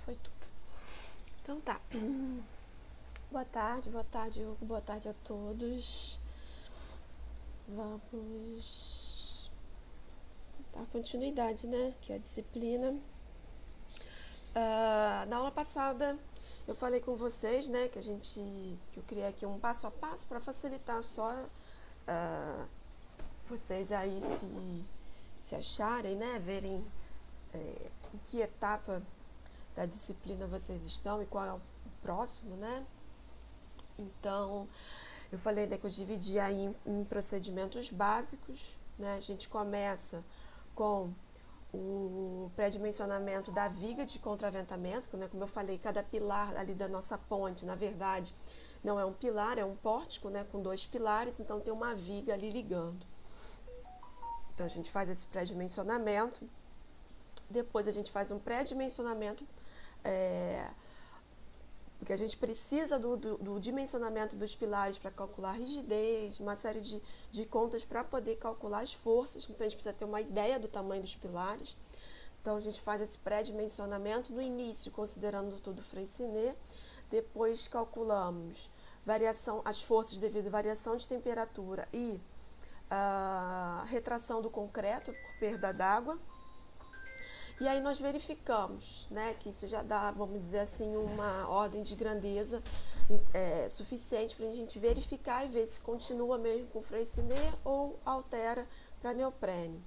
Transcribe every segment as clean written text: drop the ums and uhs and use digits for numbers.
foi tudo. Então tá. Boa tarde, Hugo. Boa tarde a todos. Vamos dar continuidade, né? Que é a disciplina. Na aula passada eu falei com vocês, né? Que eu criei aqui um passo a passo para facilitar só vocês aí se acharem, né? Verem em que etapa da disciplina vocês estão e qual é o próximo, né? Então, eu falei, né, que eu dividi aí em procedimentos básicos, né? A gente começa com o pré-dimensionamento da viga de contraventamento, né? Como eu falei, cada pilar ali da nossa ponte, na verdade, não é um pilar, é um pórtico, né? Com 2 pilares, então tem uma viga ali ligando. Então, a gente faz esse pré-dimensionamento. Depois, a gente faz um pré-dimensionamento porque a gente precisa do dimensionamento dos pilares para calcular a rigidez, uma série de contas para poder calcular as forças. Então, a gente precisa ter uma ideia do tamanho dos pilares. Então, a gente faz esse pré-dimensionamento no início, considerando tudo Freycinet. Depois, calculamos as forças devido à variação de temperatura e a retração do concreto por perda d'água. E aí nós verificamos, né, que isso já dá, vamos dizer assim, uma ordem de grandeza suficiente para a gente verificar e ver se continua mesmo com Freycinet ou altera para neoprene.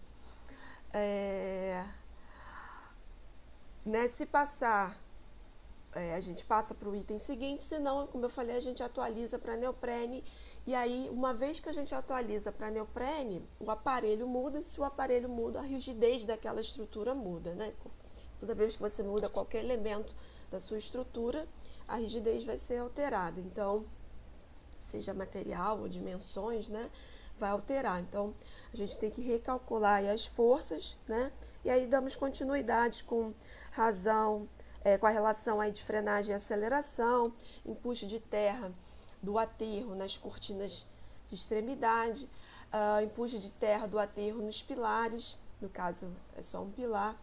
Né, se passar, a gente passa para o item seguinte, senão, como eu falei, a gente atualiza para neoprene. E aí, uma vez que a gente atualiza para neoprene, o aparelho muda. Se o aparelho muda, a rigidez daquela estrutura muda, né? Toda vez que você muda qualquer elemento da sua estrutura, a rigidez vai ser alterada. Então, seja material ou dimensões, né? Vai alterar. Então, a gente tem que recalcular aí as forças, né? E aí damos continuidade com com a relação aí de frenagem e aceleração, empuxo de terra do aterro nas cortinas de extremidade, empuxo de terra do aterro nos pilares, no caso é só um pilar,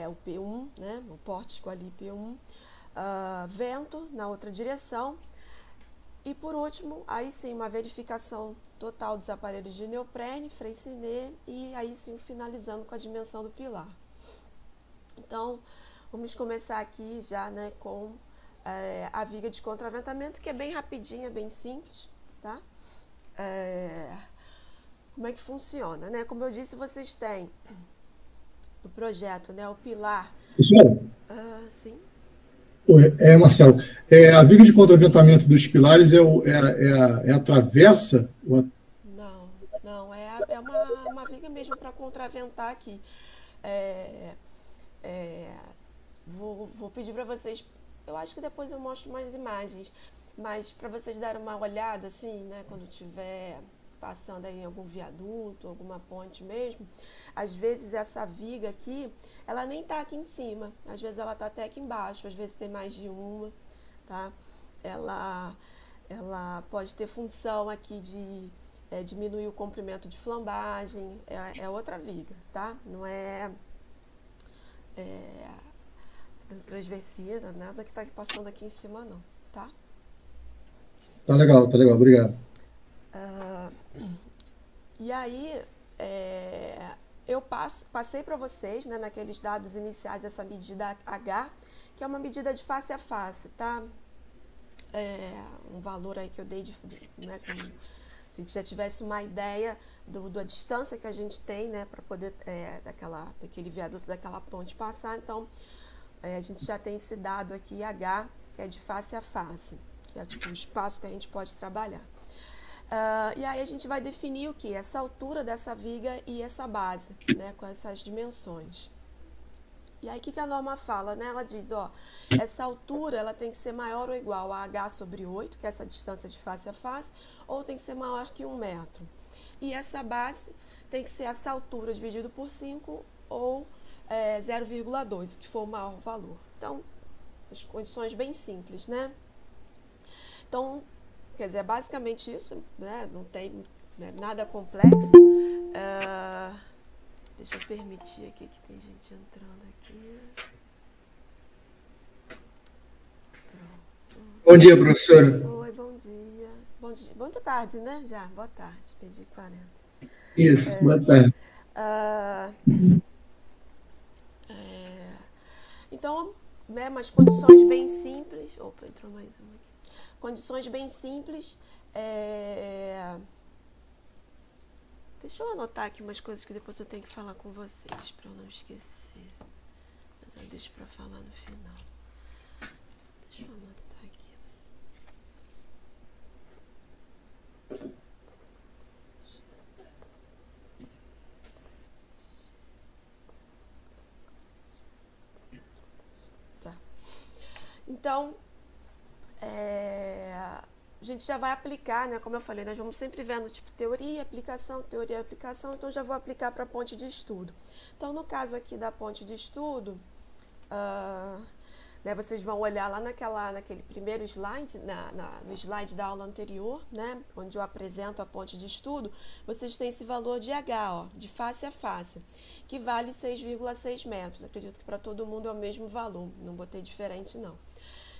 o P1, né, o pórtico ali P1, vento na outra direção, e por último, aí sim, uma verificação total dos aparelhos de neoprene, Freycinet, e aí sim finalizando com a dimensão do pilar. Então, vamos começar aqui já, né, com a viga de contraventamento, que é bem rapidinha, bem simples, tá? Como é que funciona, né? Como eu disse, vocês têm no projeto, né, o pilar. Professora, Sim. Marcelo, a viga de contraventamento dos pilares é a travessa? Não, não, é uma viga mesmo para contraventar aqui. É, é, vou pedir para vocês, eu acho que depois eu mostro mais imagens, mas para vocês darem uma olhada, assim, né, quando estiver passando aí em algum viaduto, alguma ponte mesmo, às vezes essa viga aqui, ela nem tá aqui em cima, às vezes ela tá até aqui embaixo, às vezes tem mais de uma, tá? Ela, ela pode ter função aqui de diminuir o comprimento de flambagem, é outra viga, tá? Não é transversida, nada que está passando aqui em cima não, tá? Tá legal, obrigado. E aí, eu passei para vocês, né, naqueles dados iniciais, essa medida H, que é uma medida de face a face, tá? Um valor aí que eu dei, né, se a gente já tivesse uma ideia da distância que a gente tem, né, para poder, daquele viaduto, daquela ponte passar. Então, a gente já tem esse dado aqui, H, que é de face a face, que é tipo o espaço que a gente pode trabalhar. E aí a gente vai definir o que? Essa altura dessa viga e essa base, né, com essas dimensões. E aí o que a norma fala, né? Ela diz, ó, essa altura ela tem que ser maior ou igual a h sobre 8, que é essa distância de face a face, ou tem que ser maior que 1 metro. E essa base tem que ser essa altura dividido por 5 ou 0,2, que for o maior valor. Então, as condições bem simples, né? Então, quer dizer, é basicamente isso, né? Não tem, né, nada complexo. Deixa eu permitir aqui que tem gente entrando aqui. Bom dia, professora. Oi, bom dia. Bom dia. Boa tarde, né? Já, boa tarde. Perdi 40. Isso, boa tarde. Ah, é, então, né, mas condições bem simples. Opa, entrou mais uma aqui. Condições bem simples. é, Deixa eu anotar aqui umas coisas que depois eu tenho que falar com vocês, para eu não esquecer. Mas eu deixo para falar no final. Deixa eu anotar aqui. Tá. Então, a gente já vai aplicar, né? Como eu falei, nós vamos sempre vendo tipo teoria, aplicação, então já vou aplicar para a ponte de estudo. Então, no caso aqui da ponte de estudo, né, vocês vão olhar lá naquele primeiro slide, no slide da aula anterior, né, onde eu apresento a ponte de estudo, vocês têm esse valor de H, ó, de face a face, que vale 6,6 metros. Acredito que para todo mundo é o mesmo valor, não botei diferente não.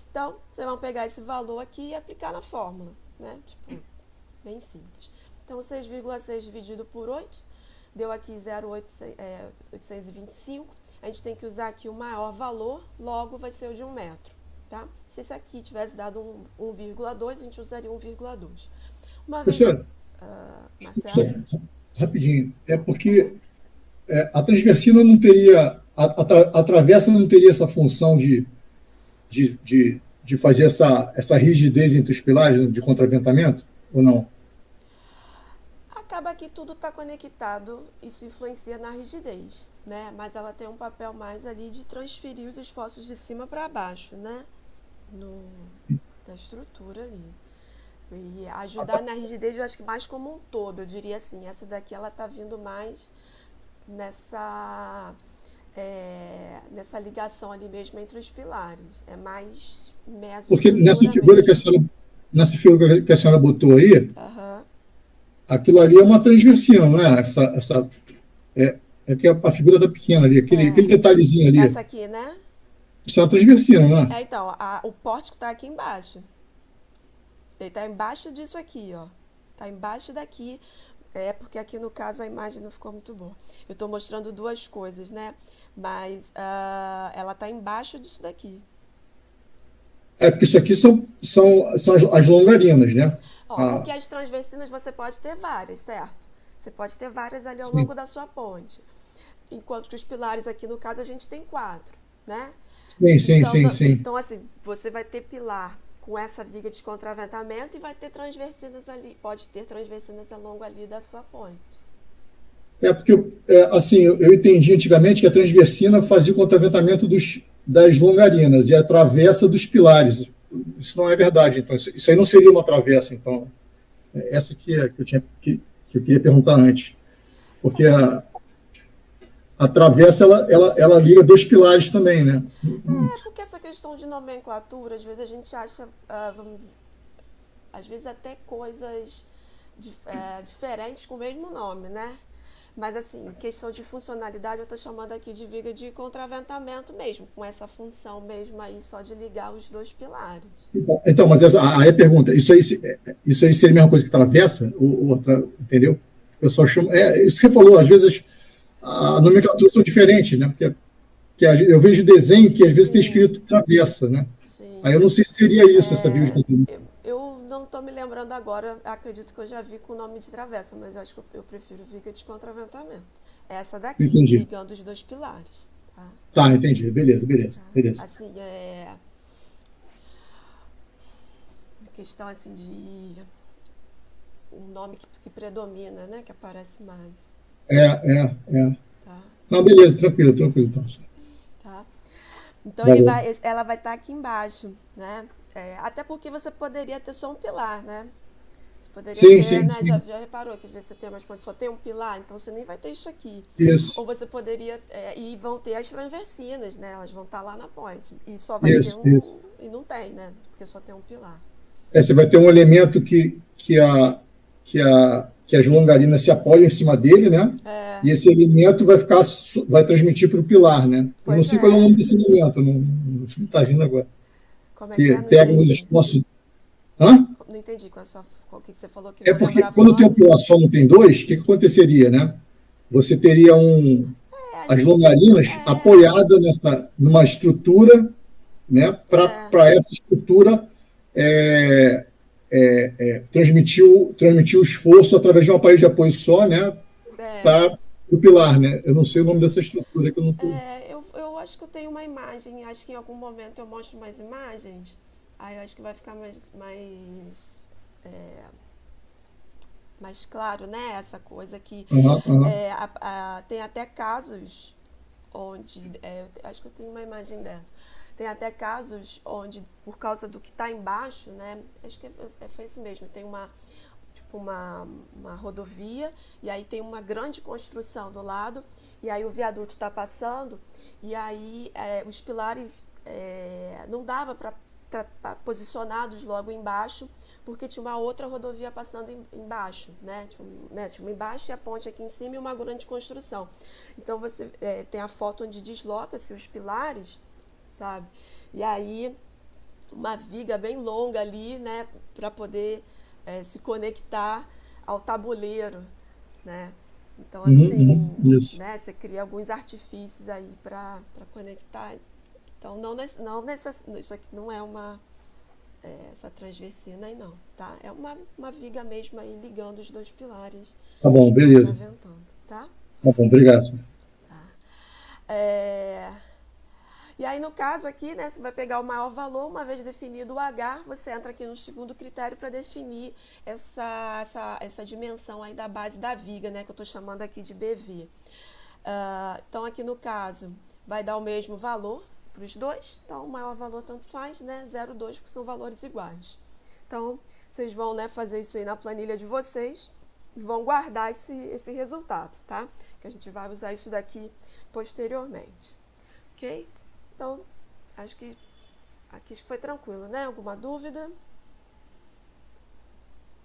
Então, vocês vão pegar esse valor aqui e aplicar na fórmula, né? Tipo, bem simples. Então, 6,6 dividido por 8, deu aqui 0,825. A gente tem que usar aqui o maior valor, logo vai ser o de 1 metro, tá? Se esse aqui tivesse dado 1,2, a gente usaria 1,2. Uma vez... Professora, Marcelo? rapidinho, é porque a transversina não teria, a travessa não teria essa função de fazer essa rigidez entre os pilares de contraventamento, ou não? Acaba que tudo está conectado, isso influencia na rigidez, né? Mas ela tem um papel mais ali de transferir os esforços de cima para baixo, né? Da estrutura ali. E ajudar na rigidez, eu acho que mais como um todo, eu diria assim. Essa daqui, ela está vindo mais nessa ligação ali mesmo entre os pilares. É mais mesoestrutura. Porque nessa figura que a senhora botou aí, aquilo ali é uma transversina, não é? Que a figura tá pequena ali, aquele detalhezinho ali. Essa aqui, né? Isso é uma transversina, não é? Então, o pórtico está aqui embaixo. Ele está embaixo disso aqui, ó. Está embaixo daqui. Porque aqui no caso a imagem não ficou muito boa. Eu estou mostrando duas coisas, né? Mas ela está embaixo disso daqui. Porque isso aqui são as longarinas, né? Porque as transversinas você pode ter várias, certo? Você pode ter várias ali ao longo da sua ponte. Enquanto que os pilares aqui, no caso, a gente tem 4, né? Sim. Então, assim, você vai ter pilar com essa viga de contraventamento e vai ter transversinas ali, pode ter transversinas ao longo ali da sua ponte. Porque, assim, eu entendi antigamente que a transversina fazia o contraventamento das longarinas e a travessa dos pilares. Isso não é verdade, então. Isso aí não seria uma travessa, então. Essa que eu queria perguntar antes. Porque a travessa, ela liga 2 pilares também, né? Porque essa questão de nomenclatura, às vezes a gente acha, às vezes até coisas diferentes com o mesmo nome, né? Mas, assim, questão de funcionalidade, eu estou chamando aqui de viga de contraventamento mesmo, com essa função mesmo aí, só de ligar os 2 pilares. Então, mas aí a pergunta, isso aí seria a mesma coisa que travessa? Entendeu? O pessoal chama... isso que você falou, às vezes a nomenclatura são diferentes, né? Porque eu vejo desenho que às vezes tem escrito travessa, né? Sim. Aí eu não sei se seria isso, essa viga de contraventamento. Eu não estou me lembrando agora, acredito que eu já vi com o nome de travessa, mas eu acho que eu prefiro viga de contraventamento. Essa daqui, entendi. Ligando os 2 pilares. Tá, entendi. Beleza. Assim, questão assim de um nome que predomina, né? Que aparece mais. Tá. Não, beleza, tranquilo, então. Tá. Então ela vai estar aqui embaixo, né? Até porque você poderia ter só um pilar, né? Você poderia ter, né? Sim. Já reparou que você tem mais pontos, só tem um pilar, então você nem vai ter isso aqui. Isso. Ou você poderia, e vão ter as transversinas, né? Elas vão estar lá na ponte. E só vai ter um, e não tem, né? Porque só tem um pilar. Você vai ter um elemento que as longarinas se apoiam em cima dele, né? E esse elemento vai transmitir para o pilar, né? Eu não sei qual é o nome desse elemento, não está vindo agora. Como é que que é? Não pegam os entendi. esforços. Hã? Não entendi qual que você falou que É não porque lembrava o quando tem um nome. pilar só, não tem dois, o que aconteceria, né? Você teria É, a as gente, longarinas é, apoiadas numa estrutura, né? é, Para essa estrutura é, transmitir o esforço através de um aparelho de apoio só, né? é. Para o pilar, né? Eu não sei o nome dessa estrutura que eu não estou. Eu acho que eu tenho uma imagem, acho que em algum momento eu mostro mais imagens, aí eu acho que vai ficar mais claro, né? Essa coisa que Aham, aham. tem até casos onde, acho que eu tenho uma imagem dessa, tem até casos onde, por causa do que está embaixo, né? Acho que foi isso mesmo, tem tipo uma rodovia e aí tem uma grande construção do lado e aí o viaduto está passando e aí os pilares não dava para posicionados logo embaixo porque tinha uma outra rodovia passando embaixo, né? Tinha uma embaixo e a ponte aqui em cima e uma grande construção. Então você tem a foto onde desloca-se os pilares, sabe? E aí uma viga bem longa ali, né, para poder se conectar ao tabuleiro, né? Então, Uhum, assim, isso. né, você cria alguns artifícios aí para conectar. Então, isso aqui não é essa transversina aí não, tá? É uma viga mesmo aí ligando os dois pilares Tá bom, mais beleza. aventando, tá? Tá bom, obrigado. É, E aí, no caso aqui, né, você vai pegar o maior valor, uma vez definido o H, você entra aqui no segundo critério para definir essa dimensão aí da base da viga, né, que eu estou chamando aqui de BV. Então, aqui no caso, vai dar o mesmo valor para os dois, então o maior valor tanto faz, né, 0,2, porque são valores iguais. Então, vocês vão, né, fazer isso aí na planilha de vocês e vão guardar esse resultado, tá? Que a gente vai usar isso daqui posteriormente. Ok? Então, acho que aqui foi tranquilo, né? Alguma dúvida?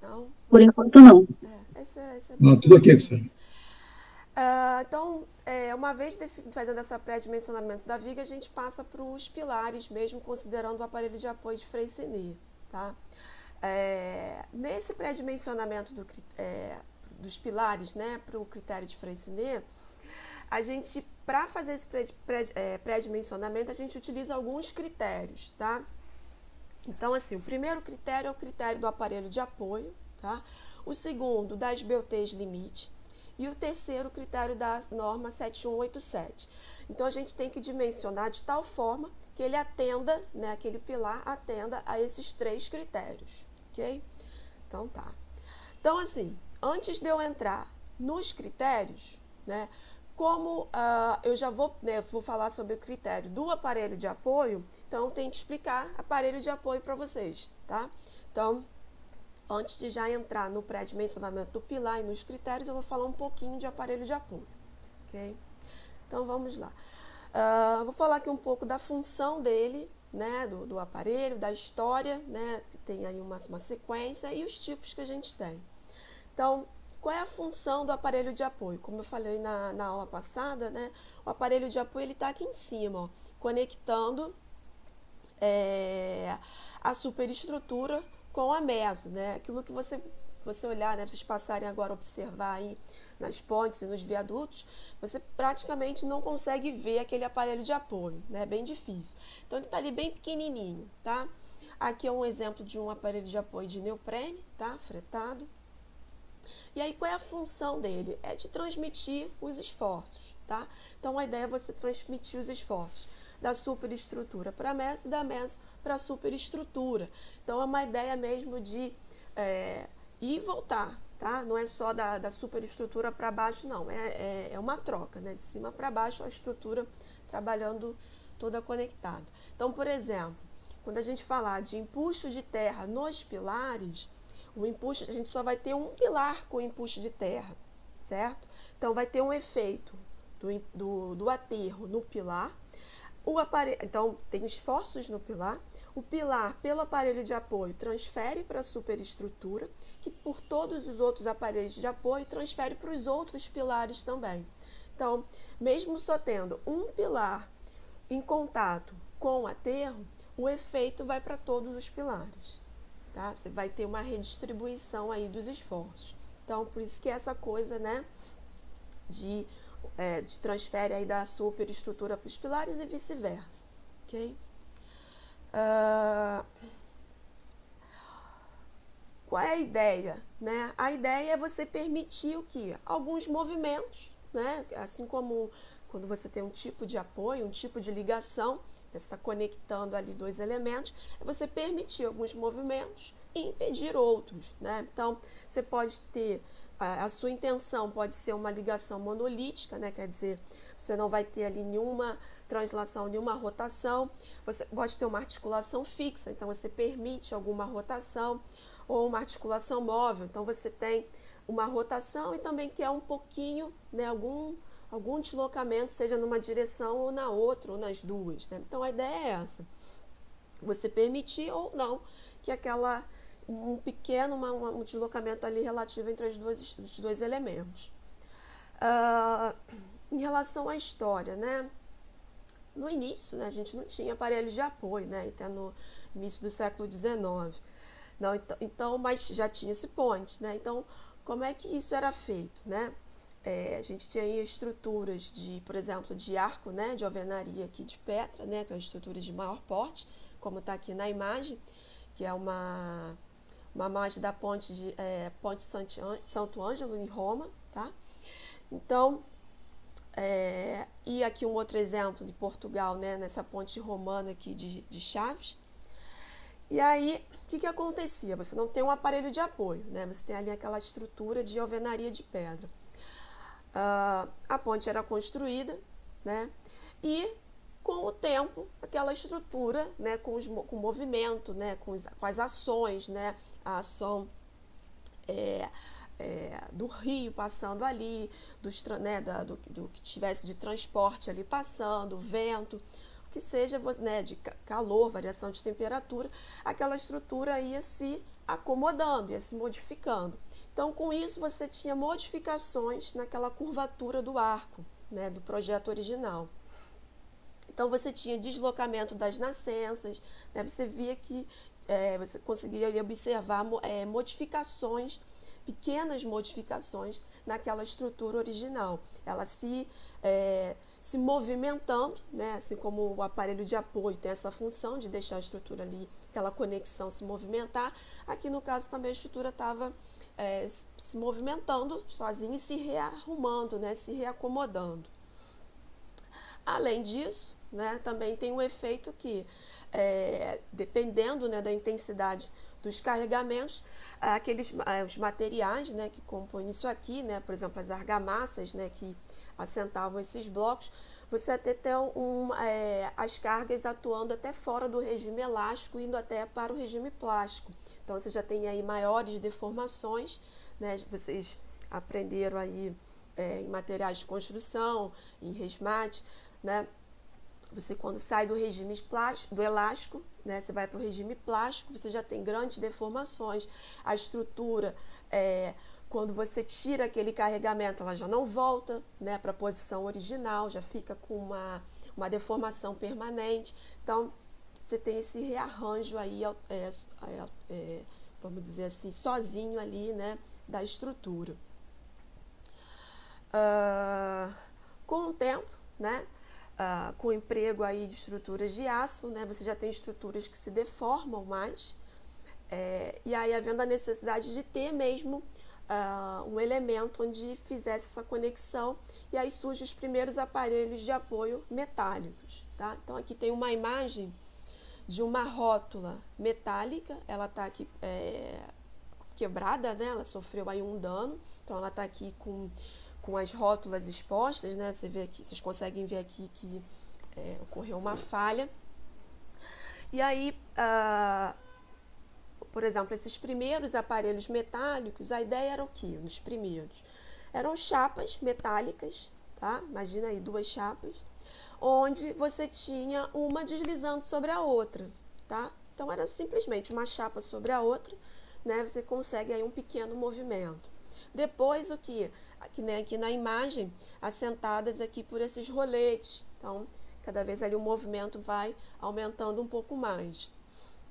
Não? Por enquanto, não. Esse é bem Não, tudo ok, tranquilo. professor. Então, uma vez fazendo essa pré-dimensionamento da viga, a gente passa para os pilares mesmo, considerando o aparelho de apoio de Freycinet, tá? Nesse pré-dimensionamento dos pilares, né, para o critério de Freycinet, a gente, para fazer esse pré-dimensionamento, a gente utiliza alguns critérios, tá? Então, assim, o primeiro critério é o critério do aparelho de apoio, tá? O segundo, das BUTs limite. E o terceiro, o critério da norma 7187. Então, a gente tem que dimensionar de tal forma que ele atenda, né, aquele pilar atenda a esses três critérios, ok? Então, tá. Então, assim, antes de eu entrar nos critérios, né, como eu já vou falar sobre o critério do aparelho de apoio, então tem que explicar aparelho de apoio para vocês, tá? Então, antes de já entrar no pré-dimensionamento do pilar e nos critérios, eu vou falar um pouquinho de aparelho de apoio, ok? Então, vamos lá. Vou falar aqui um pouco da função dele, né, do aparelho, da história, né, tem aí uma sequência e os tipos que a gente tem. Então, qual é a função do aparelho de apoio? Como eu falei na aula passada, né, o aparelho de apoio está aqui em cima, ó, conectando a superestrutura com a meso, né? Aquilo que você olhar, né, vocês passarem agora a observar aí nas pontes e nos viadutos, você praticamente não consegue ver aquele aparelho de apoio, né? É bem difícil. Então ele está ali bem pequenininho, tá? Aqui é um exemplo de um aparelho de apoio de neoprene, tá? Fretado. E aí, qual é a função dele? É de transmitir os esforços, tá? Então, a ideia é você transmitir os esforços da superestrutura para a meso e da meso para a superestrutura. Então, é uma ideia mesmo de ir e voltar, tá? Não é só da superestrutura para baixo, não. É uma troca, né? De cima para baixo, a estrutura trabalhando toda conectada. Então, por exemplo, quando a gente falar de empuxo de terra nos pilares, o empuxo, a gente só vai ter um pilar com empuxo de terra, certo? Então, vai ter um efeito do aterro no pilar. Então, tem esforços no pilar. O pilar, pelo aparelho de apoio, transfere para a superestrutura, que por todos os outros aparelhos de apoio, transfere para os outros pilares também. Então, mesmo só tendo um pilar em contato com o aterro, o efeito vai para todos os pilares, tá? Você vai ter uma redistribuição aí dos esforços. Então, por isso que essa coisa, né, de transfere aí da superestrutura para os pilares e vice-versa, ok? Qual é a ideia, né? A ideia é você permitir o que? Alguns movimentos, né? Assim como quando você tem um tipo de apoio, um tipo de ligação, você está conectando ali dois elementos, é você permitir alguns movimentos e impedir outros, né? Então, você pode ter, a sua intenção pode ser uma ligação monolítica, né? Quer dizer, você não vai ter ali nenhuma translação, nenhuma rotação, você pode ter uma articulação fixa, então você permite alguma rotação, ou uma articulação móvel, então você tem uma rotação e também quer um pouquinho, né, algum deslocamento, seja numa direção ou na outra, ou nas duas, né? Então a ideia é essa, você permitir ou não que um pequeno um deslocamento ali relativo entre os dois elementos. Em relação à história, né? No início, né, a gente não tinha aparelhos de apoio, né, até no início do século XIX. Não, então, mas já tinha esse point, né? Então, como é que isso era feito, né? A gente tinha aí estruturas de, por exemplo, de arco, né? De alvenaria aqui de Petra, né? Que é uma estrutura de maior porte, como está aqui na imagem, que é uma imagem da ponte Santo Ângelo, em Roma, tá? Então, e aqui um outro exemplo de Portugal, né? Nessa ponte romana aqui de Chaves. E aí, o que acontecia? Você não tem um aparelho de apoio, né? Você tem ali aquela estrutura de alvenaria de pedra. A ponte era construída, né? E, com o tempo, aquela estrutura, né? Com o movimento, né? Com as ações, né? A ação do rio passando ali, do que tivesse de transporte ali passando, o vento, que seja, né, de calor, variação de temperatura, aquela estrutura ia se acomodando, ia se modificando. Então, com isso, você tinha modificações naquela curvatura do arco, né, do projeto original. Então, você tinha deslocamento das nascenças, né, você via que você conseguia observar modificações, pequenas modificações naquela estrutura original. Ela se movimentando, né? Assim como o aparelho de apoio tem essa função de deixar a estrutura ali, aquela conexão se movimentar, aqui no caso também a estrutura estava se movimentando sozinha e se rearrumando, né? Se reacomodando. Além disso, né, também tem um efeito que, dependendo, né, da intensidade dos carregamentos, os materiais, né, que compõem isso aqui, né, por exemplo, as argamassas, né, que assentavam esses blocos, você até tem as cargas atuando até fora do regime elástico, indo até para o regime plástico. Então, você já tem aí maiores deformações, né, vocês aprenderam aí em materiais de construção, em resmate, né, você quando sai do regime do elástico, né, você vai para o regime plástico, você já tem grandes deformações, a estrutura, quando você tira aquele carregamento, ela já não volta, né, para a posição original, já fica com uma deformação permanente. Então, você tem esse rearranjo aí, vamos dizer assim, sozinho ali, né, da estrutura. Com o tempo, né, com o emprego aí de estruturas de aço, né, você já tem estruturas que se deformam mais, e aí havendo a necessidade de ter mesmo um elemento onde fizesse essa conexão, e aí surgem os primeiros aparelhos de apoio metálicos, tá? Então aqui tem uma imagem de uma rótula metálica, ela está aqui quebrada, né? Ela sofreu aí um dano, então ela está aqui com as rótulas expostas, né? Vocês conseguem ver aqui que ocorreu uma falha. E aí, por exemplo, esses primeiros aparelhos metálicos, a ideia era o quê? Nos primeiros eram chapas metálicas, tá? Imagina aí 2 chapas, onde você tinha uma deslizando sobre a outra, tá? Então era simplesmente uma chapa sobre a outra, né? Você consegue aí um pequeno movimento. Depois aqui na imagem, assentadas aqui por esses roletes, então, cada vez ali o movimento vai aumentando um pouco mais,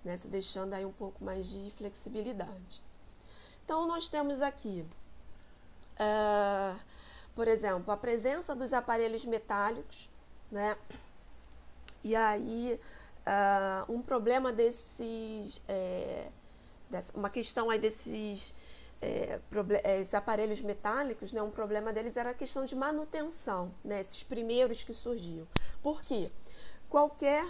né? Se deixando aí um pouco mais de flexibilidade. Então, nós temos aqui, por exemplo, a presença dos aparelhos metálicos, né? E aí, um problema desses, uma questão aí desses esses aparelhos metálicos, né? Um problema deles era a questão de manutenção, né? Esses primeiros que surgiam. Por quê? Qualquer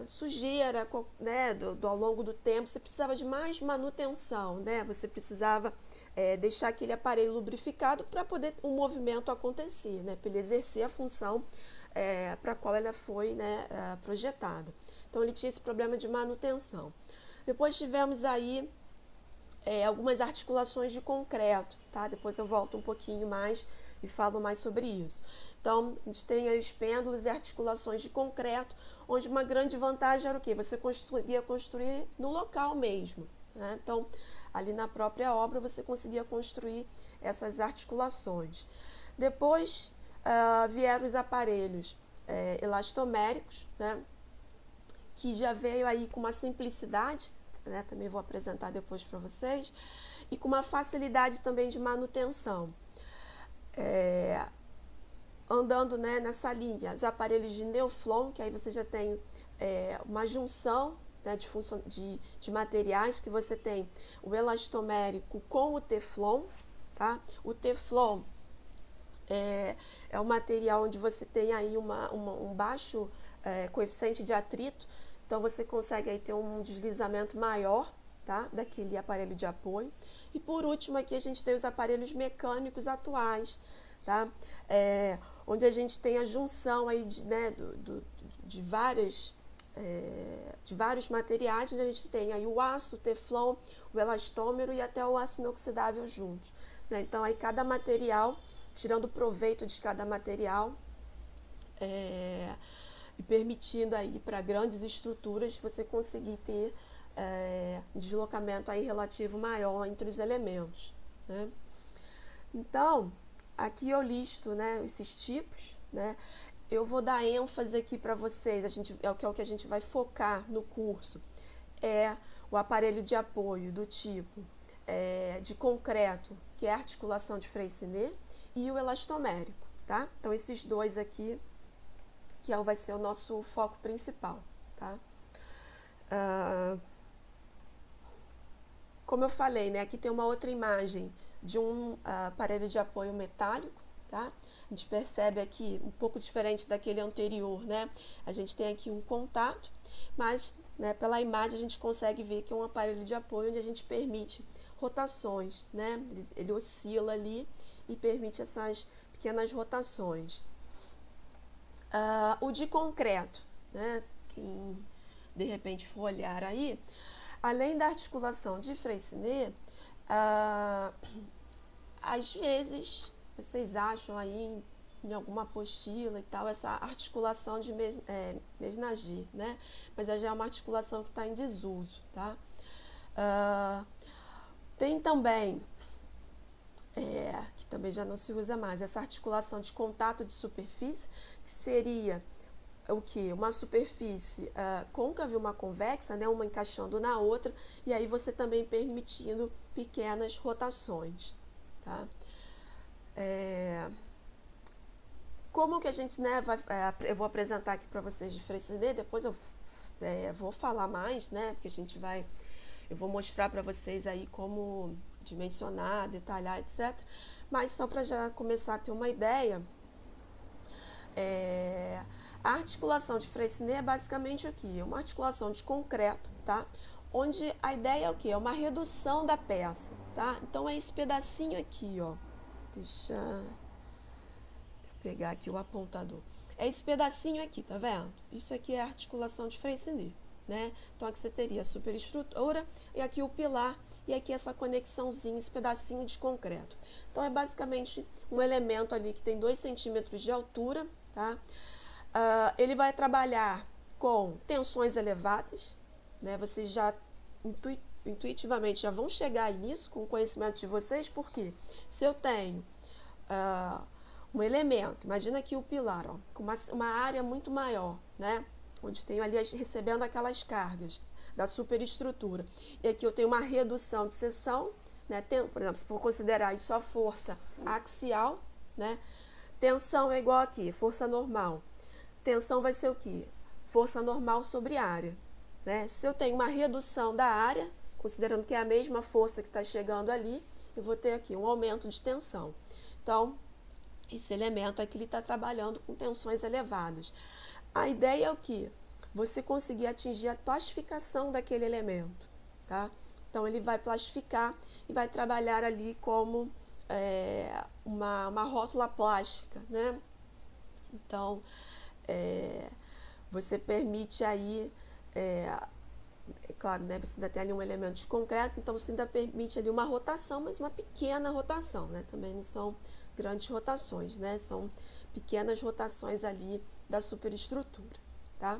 sujeira, né, ao longo do tempo, você precisava de mais manutenção, né? Você precisava deixar aquele aparelho lubrificado para poder o movimento acontecer, né? Para ele exercer a função para a qual ela foi, né, projetada. Então, ele tinha esse problema de manutenção. Depois tivemos aí algumas articulações de concreto, tá? Depois eu volto um pouquinho mais e falo mais sobre isso. Então, a gente tem aí os pêndulos e articulações de concreto, onde uma grande vantagem era o quê? Você conseguia construir no local mesmo, né? Então, ali na própria obra, você conseguia construir essas articulações. Depois, vieram os aparelhos elastoméricos, né? Que já veio aí com uma simplicidade, né? Também vou apresentar depois para vocês, e com uma facilidade também de manutenção. Andando, né, nessa linha, os aparelhos de Neoflon, que aí você já tem uma junção, né, de materiais, que você tem o elastomérico com o Teflon, tá? O Teflon é um material onde você tem aí um baixo coeficiente de atrito, então você consegue aí ter um deslizamento maior, tá, daquele aparelho de apoio. E por último aqui a gente tem os aparelhos mecânicos atuais, tá? Onde a gente tem a junção aí de vários materiais, onde a gente tem aí o aço, o Teflon, o elastômero e até o aço inoxidável juntos, né? Então aí cada material, tirando proveito de cada material, e permitindo aí para grandes estruturas você conseguir ter um deslocamento aí relativo maior entre os elementos, né? Então, aqui eu listo, né, esses tipos, né? Eu vou dar ênfase aqui para vocês, é o que a gente vai focar no curso, o aparelho de apoio do tipo de concreto, que é a articulação de Freycinet, e o elastomérico, tá? Então, esses dois aqui, que vai ser o nosso foco principal, tá? Como eu falei, né, aqui tem uma outra imagem de um aparelho de apoio metálico, tá? A gente percebe aqui, um pouco diferente daquele anterior, né? A gente tem aqui um contato, mas, né, pela imagem a gente consegue ver que é um aparelho de apoio onde a gente permite rotações, né? Ele oscila ali e permite essas pequenas rotações. O de concreto, né? Quem de repente for olhar aí, além da articulação de Freycinet, às vezes vocês acham aí em alguma apostila e tal essa articulação de Mesnager, né? Mas já é uma articulação que está em desuso, tá? Tem também que também já não se usa mais, essa articulação de contato de superfície, que seria o que? Uma superfície côncava e uma convexa, né? Uma encaixando na outra, e aí você também permitindo pequenas rotações, tá? Como que a gente, né, eu vou apresentar aqui para vocês de Freycinet, depois eu vou falar mais, né? Porque eu vou mostrar para vocês aí como dimensionar, detalhar, etc. Mas só para já começar a ter uma ideia, a articulação de Freycinet é basicamente o que? Uma articulação de concreto, tá? Onde a ideia é o que? É uma redução da peça, tá? Então é esse pedacinho aqui, ó. Deixa eu pegar aqui o apontador. É esse pedacinho aqui, tá vendo? Isso aqui é a articulação de Freycinet, né? Então aqui você teria a superestrutura e aqui o pilar e aqui essa conexãozinha, esse pedacinho de concreto. Então é basicamente um elemento ali que tem 2 centímetros de altura, tá? Ele vai trabalhar com tensões elevadas, né? Vocês já intuitivamente já vão chegar nisso com o conhecimento de vocês, porque se eu tenho um elemento. Imagina aqui o pilar, ó, com uma área muito maior, né? Onde tenho ali recebendo aquelas cargas da superestrutura. E aqui eu tenho uma redução de seção, né? Por exemplo, se for considerar isso a força axial, né? Tensão é igual aqui, força normal. Tensão vai ser o quê? Força normal sobre área, né? Se eu tenho uma redução da área, considerando que é a mesma força que está chegando ali, eu vou ter aqui um aumento de tensão. Então, esse elemento aqui ele está trabalhando com tensões elevadas. A ideia é o quê? Você conseguir atingir a plastificação daquele elemento, tá? Então, ele vai plastificar e vai trabalhar ali como uma rótula plástica, né? Então, você permite aí, é claro, né? Você ainda tem ali um elemento de concreto, então você ainda permite ali uma rotação, mas uma pequena rotação, né? Também não são grandes rotações, né? São pequenas rotações ali da superestrutura, tá?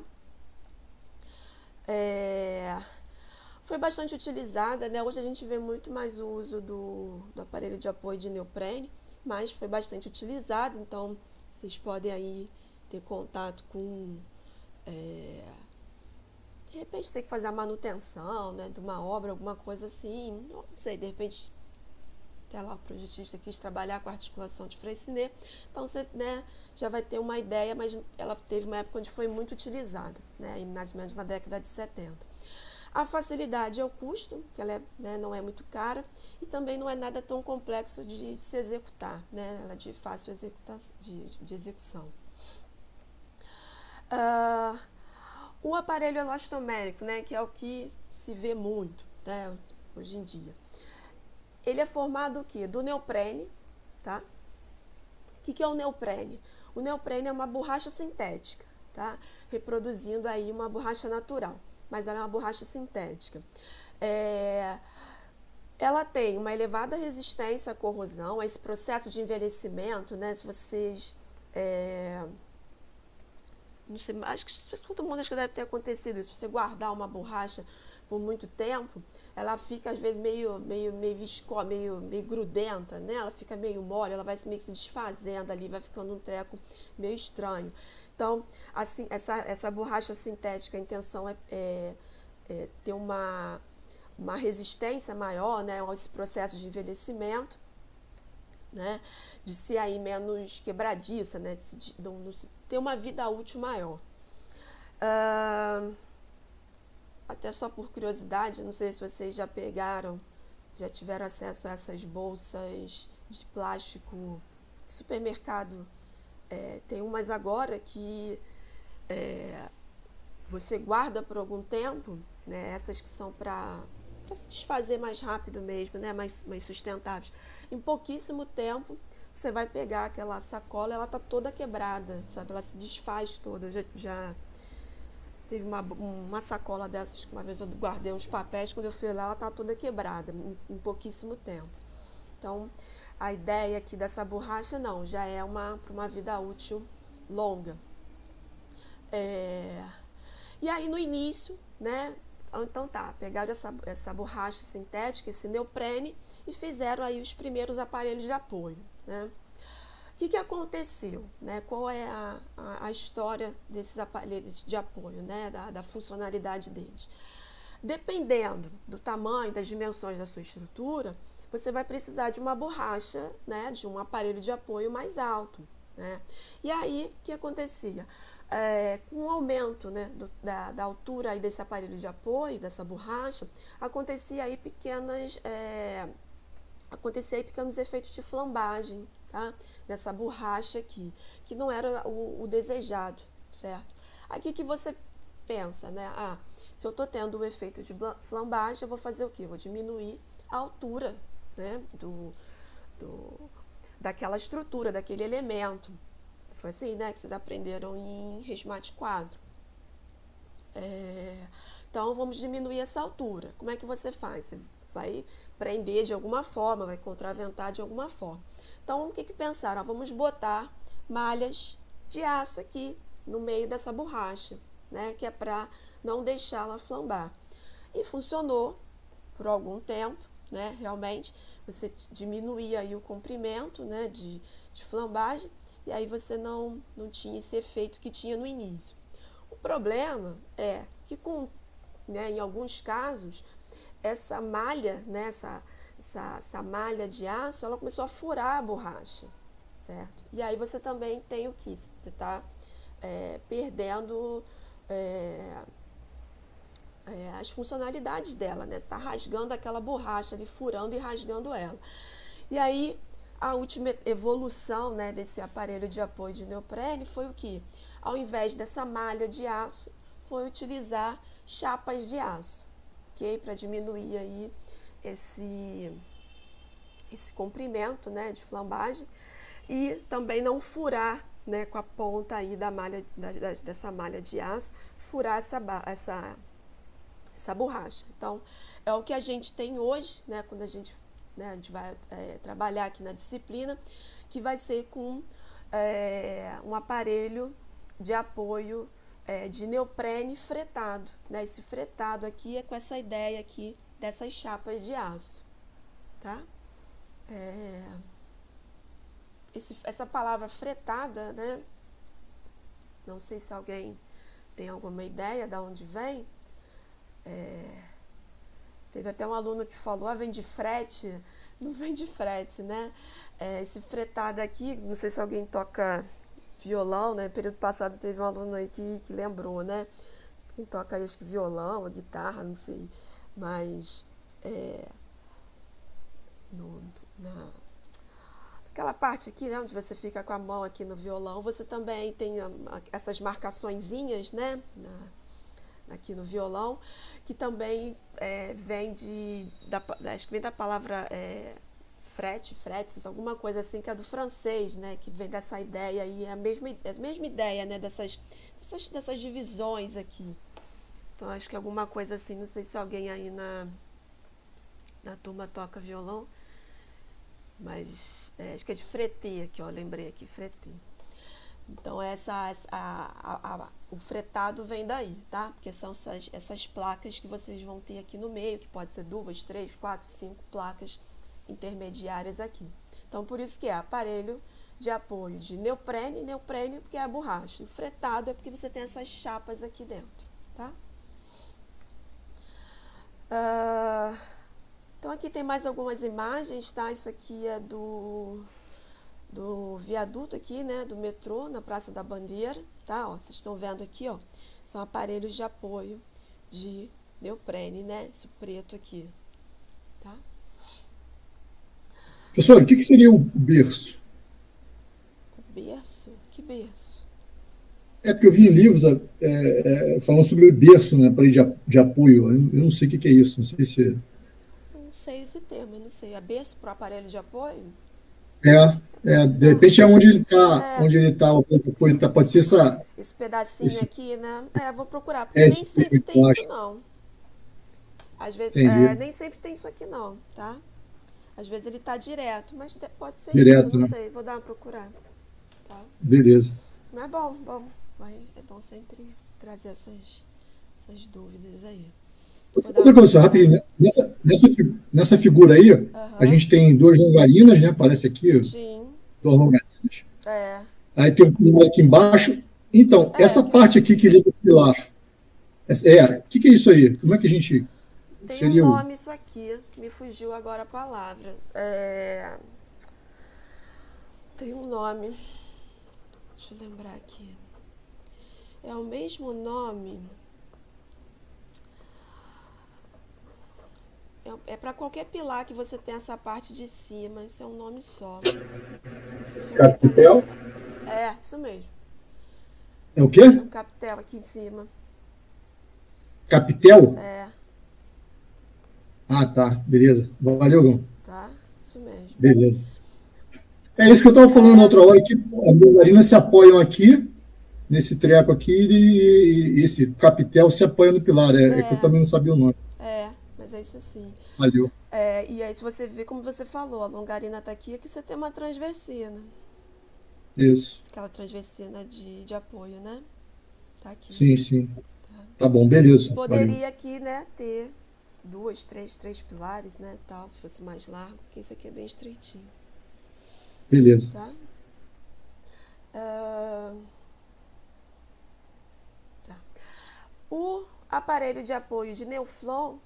Foi bastante utilizada, né? Hoje a gente vê muito mais o uso do aparelho de apoio de neoprene, mas foi bastante utilizado, então vocês podem aí ter contato com, de repente ter que fazer a manutenção, né, de uma obra, alguma coisa assim, não sei, de repente até lá o projetista quis trabalhar com a articulação de Freycinet, então você, né, já vai ter uma ideia, mas ela teve uma época onde foi muito utilizada, né, mais ou menos na década de 70. A facilidade é o custo, que ela não é muito cara, e também não é nada tão complexo de se executar, né, ela é de fácil de execução. O aparelho elastomérico, né, que é o que se vê muito, né, hoje em dia. Ele é formado o quê? Do neoprene, tá? O que é o neoprene? O neoprene é uma borracha sintética, tá? Reproduzindo aí uma borracha natural, mas ela é uma borracha sintética. Ela tem uma elevada resistência à corrosão, a esse processo de envelhecimento, né? Se vocês... não sei, acho que todo mundo deve ter acontecido isso. Se você guardar uma borracha por muito tempo, ela fica às vezes meio viscosa, meio grudenta, né? Ela fica meio mole, ela vai meio que se desfazendo ali, vai ficando um treco meio estranho. Então, assim, essa borracha sintética, a intenção é ter uma resistência maior, né, a esse processo de envelhecimento, né, de ser aí menos quebradiça, né, de ter uma vida útil maior. Até só por curiosidade, não sei se vocês já tiveram acesso a essas bolsas de plástico de supermercado. Tem umas agora que você guarda por algum tempo, né, essas que são para se desfazer mais rápido mesmo, né, mais sustentáveis. Em pouquíssimo tempo, você vai pegar aquela sacola, ela está toda quebrada, sabe? Ela se desfaz toda. Eu já teve uma sacola dessas que uma vez eu guardei uns papéis, quando eu fui lá, ela está toda quebrada, em pouquíssimo tempo. Então, a ideia aqui dessa borracha, não, já é para uma vida útil longa. E aí, no início, né, então pegaram essa borracha sintética, esse neoprene, e fizeram aí os primeiros aparelhos de apoio, né? O que aconteceu, né? Qual é a história desses aparelhos de apoio, né? Da funcionalidade deles? Dependendo do tamanho, das dimensões da sua estrutura, você vai precisar de uma borracha, né? De um aparelho de apoio mais alto, né? E aí, o que acontecia? Com o aumento, né, da altura aí desse aparelho de apoio, dessa borracha, acontecia aí pequenos efeitos de flambagem, tá? Nessa borracha aqui, que não era o desejado, certo? Aqui que você pensa, né? Se eu estou tendo um efeito de flambagem, eu vou fazer o quê? Eu vou diminuir a altura, né, daquela estrutura, daquele elemento. Foi assim, né, que vocês aprenderam em Resmate 4. Então, vamos diminuir essa altura. Como é que você faz? Você vai prender de alguma forma, vai contraventar de alguma forma. Então, o que pensaram? Vamos botar malhas de aço aqui no meio dessa borracha, né, que é para não deixá-la flambar. E funcionou por algum tempo, né, realmente. Você diminuía aí o comprimento, né, de flambagem, e aí você não tinha esse efeito que tinha no início. O problema é que né, em alguns casos, essa malha, né, essa malha de aço, ela começou a furar a borracha, certo? E aí você também tem o que? Você está perdendo as funcionalidades dela, né? Você está rasgando aquela borracha ali, furando e rasgando ela. E aí, a última evolução, né, desse aparelho de apoio de neoprene foi o que? Ao invés dessa malha de aço, foi utilizar chapas de aço, ok? Para diminuir aí esse comprimento, né, de flambagem e também não furar, né, com a ponta aí da malha, dessa malha de aço, furar essa borracha. Então, é o que a gente tem hoje, né, quando a gente vai trabalhar aqui na disciplina, que vai ser com um aparelho de apoio de neoprene fretado, né? Esse fretado aqui é com essa ideia aqui dessas chapas de aço, tá? Essa palavra fretada, né? Não sei se alguém tem alguma ideia de onde vem. Teve até um aluno que falou, vem de frete. Não vem de frete, né? Esse fretado aqui, não sei se alguém toca violão, né? No período passado teve um aluno aí que lembrou, né? Quem toca, acho que violão, a guitarra, não sei. Mas naquela parte aqui, né, onde você fica com a mão aqui no violão, você também tem essas marcaçõezinhas, né? Aqui no violão, que também vem acho que vem da palavra fretes, alguma coisa assim, que é do francês, né, que vem dessa ideia aí, é a mesma ideia, né, dessas divisões aqui. Então, acho que alguma coisa assim, não sei se alguém aí na turma toca violão, mas acho que é de fretê aqui, ó, lembrei aqui, fretê. Então, o fretado vem daí, tá? Porque são essas placas que vocês vão ter aqui no meio, que pode ser 2, 3, 4, 5 placas intermediárias aqui. Então, por isso que é aparelho de apoio de neoprene porque é a borracha. E fretado é porque você tem essas chapas aqui dentro, tá? Então, aqui tem mais algumas imagens, tá? Isso aqui é do viaduto aqui, né, do metrô, na Praça da Bandeira, tá? Ó, vocês estão vendo aqui, ó, são aparelhos de apoio de neoprene, né? Esse preto aqui, tá? Professor, o que seria o berço? O berço? Que berço? É porque eu vi em livros falando sobre o berço, né, aparelho de apoio. Eu não sei o que é isso, não sei se... Não sei esse termo, eu não sei. É berço para o aparelho de apoio? De repente é onde ele está, o apoio tá, pode ser esse pedacinho aqui, né? Vou procurar, porque nem sempre tem isso, não. Às vezes, nem sempre tem isso aqui, não, tá? Às vezes ele tá direto, mas pode ser direto, isso, não sei. Vou dar uma procurada, tá? Beleza. Mas é bom. É bom sempre trazer essas dúvidas aí. Outra coisa, rapidinho, nessa figura aí, a gente tem duas longarinas, né? Parece aqui. Sim. Duas longarinas. Aí tem um pilar aqui embaixo. Então, essa parte aqui que liga o pilar. O que é isso aí? Como é que a gente... Tem um nome isso aqui, me fugiu agora a palavra. Tem um nome. Deixa eu lembrar aqui. É o mesmo nome... É para qualquer pilar que você tem essa parte de cima. Isso é um nome só. Capitel? Isso mesmo. É o quê? O capitel aqui em cima. Capitel? Ah, tá. Beleza. Valeu, Gão. Tá, isso mesmo. Beleza. É isso que eu estava falando outra hora, que as bailarinas se apoiam aqui, nesse treco aqui, e esse capitel se apoia no pilar. É que eu também não sabia o nome. Mas é isso sim. Valeu. E aí, se você vê, como você falou, a longarina está aqui você tem uma transversina. Isso. Aquela transversina de apoio, né? Tá aqui. Sim. Tá bom, beleza. Poderia aqui, né, ter 2, 3 pilares, né, tal, se fosse mais largo, porque esse aqui é bem estreitinho. Beleza. Tá? Ah, tá. O aparelho de apoio de Neuflon,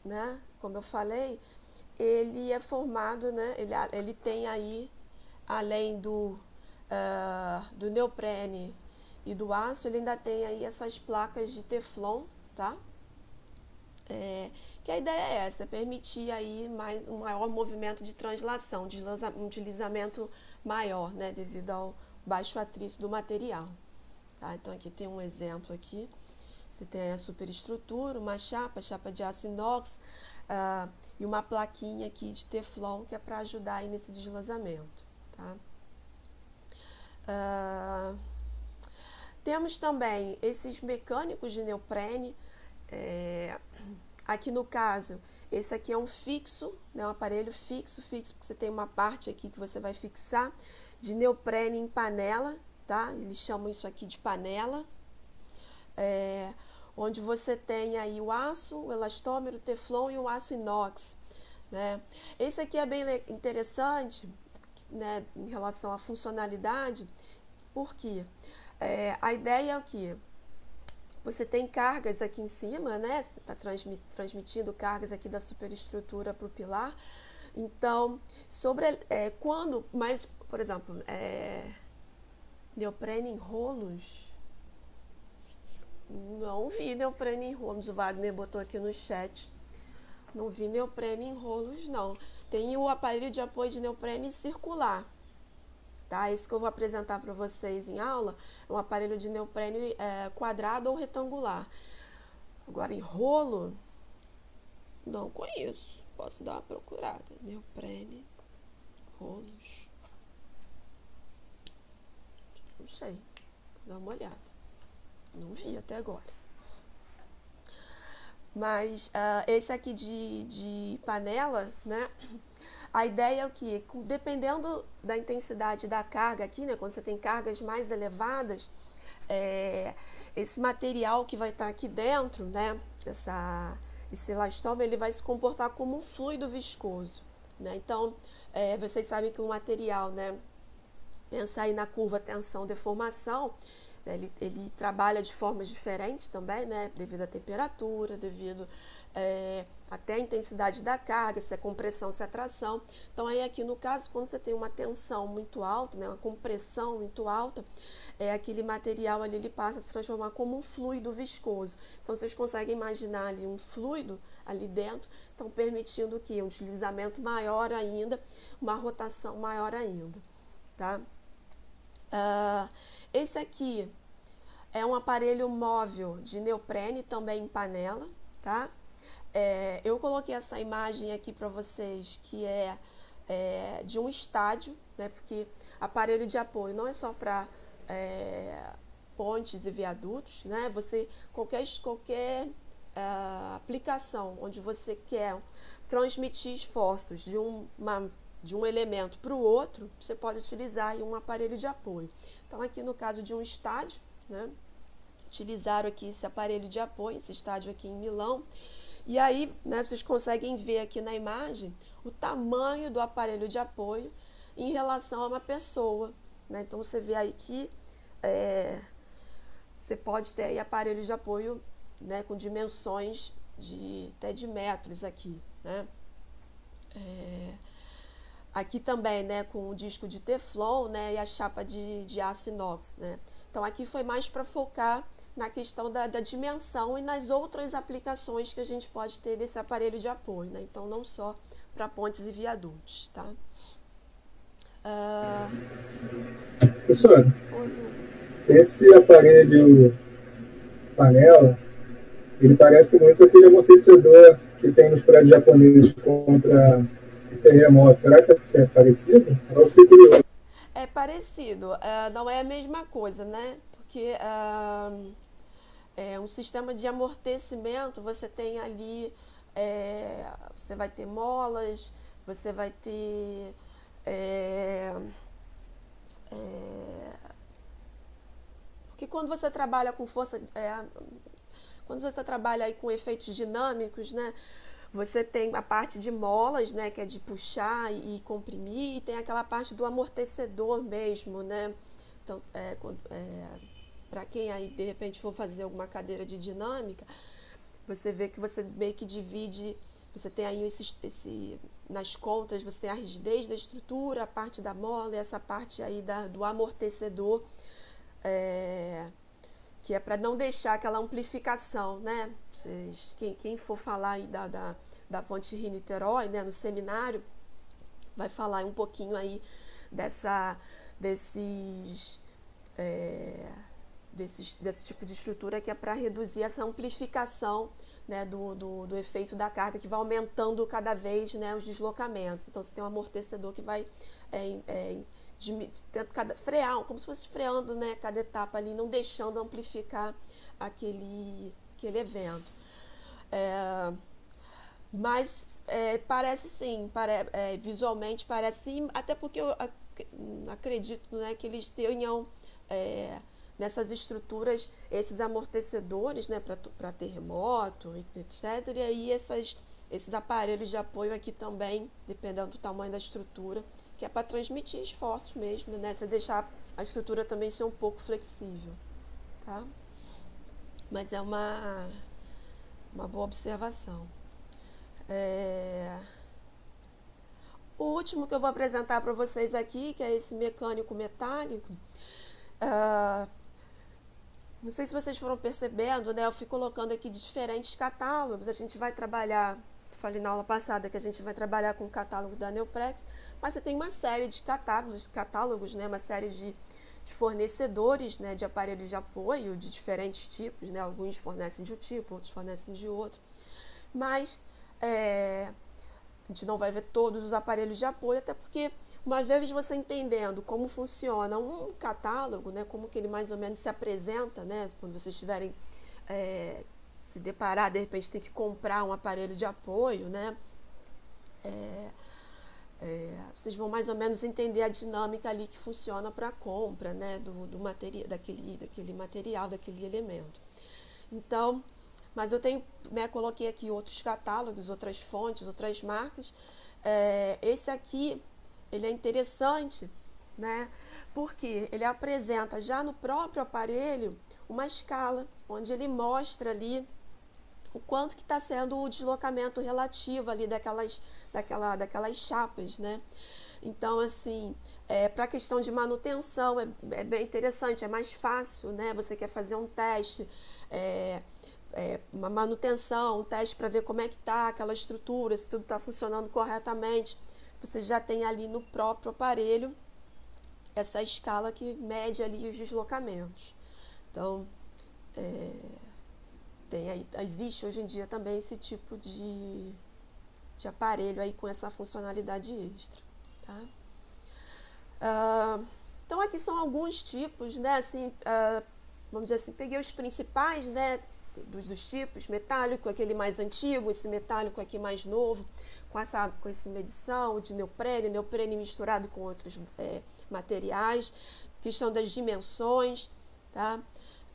né, como eu falei, ele é formado, né, ele tem aí, além do neoprene e do aço, ele ainda tem aí essas placas de Teflon, tá? Que a ideia é essa, permitir aí um maior movimento de translação, um deslizamento maior, né, devido ao baixo atrito do material. Tá? Então aqui tem um exemplo aqui, você tem a superestrutura, uma chapa de aço inox e uma plaquinha aqui de Teflon que é para ajudar aí nesse deslizamento. Tá? Temos também esses mecânicos de neoprene. Aqui no caso, esse aqui é um fixo, né, um aparelho fixo, porque você tem uma parte aqui que você vai fixar de neoprene em panela, tá? Eles chamam isso aqui de panela, onde você tem aí o aço, o elastômero, o teflon e o aço inox, né? Esse aqui é bem interessante, né, em relação à funcionalidade, porque a ideia é o quê? Você tem cargas aqui em cima, né? Você está transmitindo cargas aqui da superestrutura para o pilar. Então, mas, por exemplo, neoprene em rolos, não vi neoprene em rolos. O Wagner botou aqui no chat. Não vi neoprene em rolos, não. Tem o aparelho de apoio de neoprene circular. Tá? Esse que eu vou apresentar para vocês em aula é um aparelho de neoprene quadrado ou retangular. Agora, em rolo, não conheço. Posso dar uma procurada. Neoprene, rolos. Não sei. Vou dar uma olhada. Não vi até agora. Mas esse aqui de panela, né? A ideia é o que, dependendo da intensidade da carga aqui, né, quando você tem cargas mais elevadas, esse material que vai estar aqui dentro, né, esse elastômero, ele vai se comportar como um fluido viscoso, né? Então, vocês sabem que o material, né, pensa aí na curva tensão-deformação, ele trabalha de formas diferentes também, né, devido à temperatura, devido até a intensidade da carga, se é compressão, se é tração. Então, aí aqui no caso, quando você tem uma tensão muito alta, né, uma compressão muito alta, aquele material ali ele passa a se transformar como um fluido viscoso. Então, vocês conseguem imaginar ali um fluido ali dentro, então permitindo que um deslizamento maior ainda, uma rotação maior ainda, tá? Esse aqui é um aparelho móvel de neoprene, também em panela, tá? Eu coloquei essa imagem aqui para vocês, que é de um estádio, né? Porque aparelho de apoio não é só para pontes e viadutos, né? Qualquer aplicação onde você quer transmitir esforços de um elemento para o outro, você pode utilizar aí um aparelho de apoio. Então, aqui no caso de um estádio, né, utilizaram aqui esse aparelho de apoio, esse estádio aqui em Milão. E aí, né, vocês conseguem ver aqui na imagem o tamanho do aparelho de apoio em relação a uma pessoa, né? Então, você vê aí que você pode ter aí aparelhos de apoio, né, com dimensões até de metros aqui, né? Aqui também, né, com o disco de Teflon, né, e a chapa de aço inox, né? Então, aqui foi mais para focar na questão da dimensão e nas outras aplicações que a gente pode ter desse aparelho de apoio, né? Então, não só para pontes e viadutos, tá? Professor, esse aparelho panela, ele parece muito aquele amortecedor que tem nos prédios japoneses contra terremotos. Será que é parecido? Eu fiquei curioso. É parecido, não é a mesma coisa, né? Porque um sistema de amortecimento, você tem ali, você vai ter molas, você vai ter porque quando você trabalha com força, quando você trabalha aí com efeitos dinâmicos, né? Você tem a parte de molas, né, que é de puxar e comprimir, e tem aquela parte do amortecedor mesmo, né, Então, para quem aí de repente for fazer alguma cadeira de dinâmica, você vê que você meio que divide, você tem aí nas contas, você tem a rigidez da estrutura, a parte da mola e essa parte aí do amortecedor, que é para não deixar aquela amplificação, né? Quem for falar aí da Ponte Rio-Niterói, né, no seminário, vai falar um pouquinho aí desse tipo de estrutura que é para reduzir essa amplificação, né, do efeito da carga, que vai aumentando cada vez, né, os deslocamentos. Então, você tem um amortecedor que vai frear, como se fosse freando, né, cada etapa ali, não deixando amplificar aquele evento. Mas parece sim, visualmente parece sim, até porque eu acredito, né, que eles tenham nessas estruturas esses amortecedores, né, para terremoto, etc. E aí esses aparelhos de apoio aqui também, dependendo do tamanho da estrutura, que é para transmitir esforços mesmo, né, você deixar a estrutura também ser um pouco flexível, tá? Mas é uma boa observação. O último que eu vou apresentar para vocês aqui, que é esse mecânico metálico, não sei se vocês foram percebendo, né? Eu fui colocando aqui diferentes catálogos. A gente vai trabalhar, falei na aula passada que a gente vai trabalhar com o catálogo da Neoprex, mas você tem uma série de catálogos, né? Uma série de fornecedores, né? De aparelhos de apoio de diferentes tipos, né? Alguns fornecem de um tipo, outros fornecem de outro. Mas a gente não vai ver todos os aparelhos de apoio, até porque uma vez você entendendo como funciona um catálogo, né, como que ele mais ou menos se apresenta, né, quando vocês estiverem se deparar, de repente tem que comprar um aparelho de apoio, né, vocês vão mais ou menos entender a dinâmica ali que funciona para a compra, né, do material, daquele material, daquele elemento. Então, mas eu tenho, né, coloquei aqui outros catálogos, outras fontes, outras marcas. Esse aqui, ele é interessante, né, porque ele apresenta já no próprio aparelho uma escala, onde ele mostra ali o quanto que está sendo o deslocamento relativo ali daquelas chapas, né. Então, assim, para a questão de manutenção é bem interessante, é mais fácil, né, você quer fazer um teste, uma manutenção, um teste para ver como é que está aquela estrutura, se tudo está funcionando corretamente. Você já tem ali no próprio aparelho essa escala que mede ali os deslocamentos. Então, existe hoje em dia também esse tipo de aparelho aí com essa funcionalidade extra, tá? Então, aqui são alguns tipos, né? Assim, vamos dizer assim, peguei os principais, né? Dos tipos, metálico, aquele mais antigo, esse metálico aqui mais novo, com essa medição de neoprene misturado com outros materiais, questão das dimensões, tá?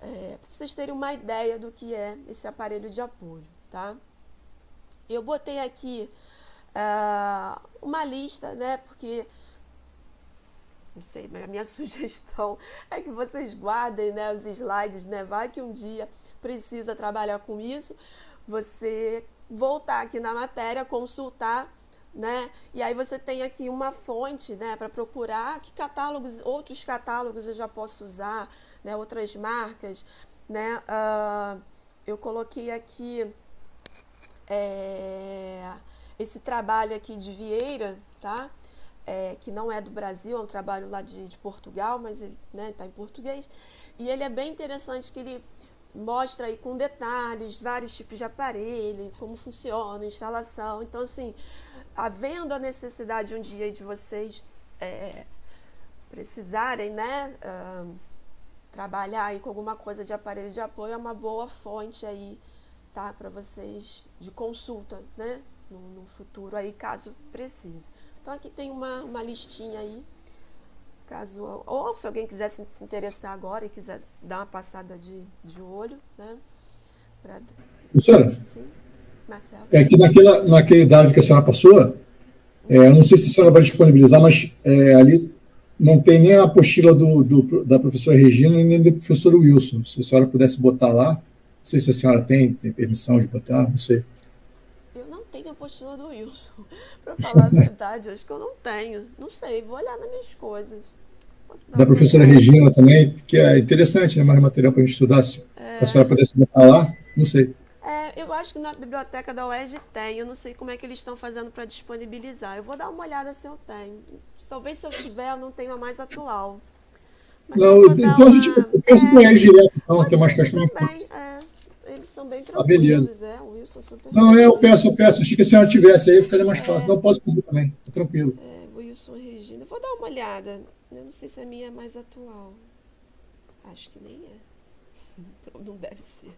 Para vocês terem uma ideia do que é esse aparelho de apoio, tá? Eu botei aqui uma lista, né? Porque, não sei, mas a minha sugestão é que vocês guardem, né, os slides, né? Vai que um dia precisa trabalhar com isso, você voltar aqui na matéria, consultar, né? E aí você tem aqui uma fonte, né, para procurar que catálogos, outros catálogos eu já posso usar, né, outras marcas, né? Eu coloquei aqui esse trabalho aqui de Vieira, tá? Que não é do Brasil, é um trabalho lá de Portugal, mas ele, né, tá em português. E ele é bem interessante, que ele mostra aí com detalhes vários tipos de aparelho, como funciona a instalação. Então, assim, havendo a necessidade um dia de vocês precisarem, né, trabalhar aí com alguma coisa de aparelho de apoio, é uma boa fonte aí, tá, para vocês de consulta, né, no futuro aí, caso precise. Então, aqui tem uma listinha aí, caso, ou se alguém quiser se interessar agora e quiser dar uma passada de olho, né? Professora? Sim, Marcelo. Que naquele dado que a senhora passou, eu não sei se a senhora vai disponibilizar, mas ali não tem nem a apostila da professora Regina nem do professor Wilson. Se a senhora pudesse botar lá, não sei se a senhora tem permissão de botar, não sei. Eu não tenho a apostila do Wilson. Para falar a verdade, eu acho que eu não tenho. Não sei, vou olhar nas minhas coisas. Da professora Regina também, que é interessante, né? Mais material para a gente estudar. Se a senhora pudesse botar lá, não sei. Eu acho que na biblioteca da UERJ tem. Eu não sei como é que eles estão fazendo para disponibilizar. Eu vou dar uma olhada se eu tenho. Talvez se eu tiver, eu não tenho a mais atual. Mas não, então a gente pensa com eles direto, então, que é mais questão. Também, eles são bem tranquilos, beleza. O Wilson é super não, eu peço. Achei que a senhora tivesse aí, ficaria mais fácil. Não, posso pedir também, tá tranquilo. Wilson e Regina. Vou dar uma olhada. Eu não sei se a minha é mais atual. Acho que nem é. Não deve ser.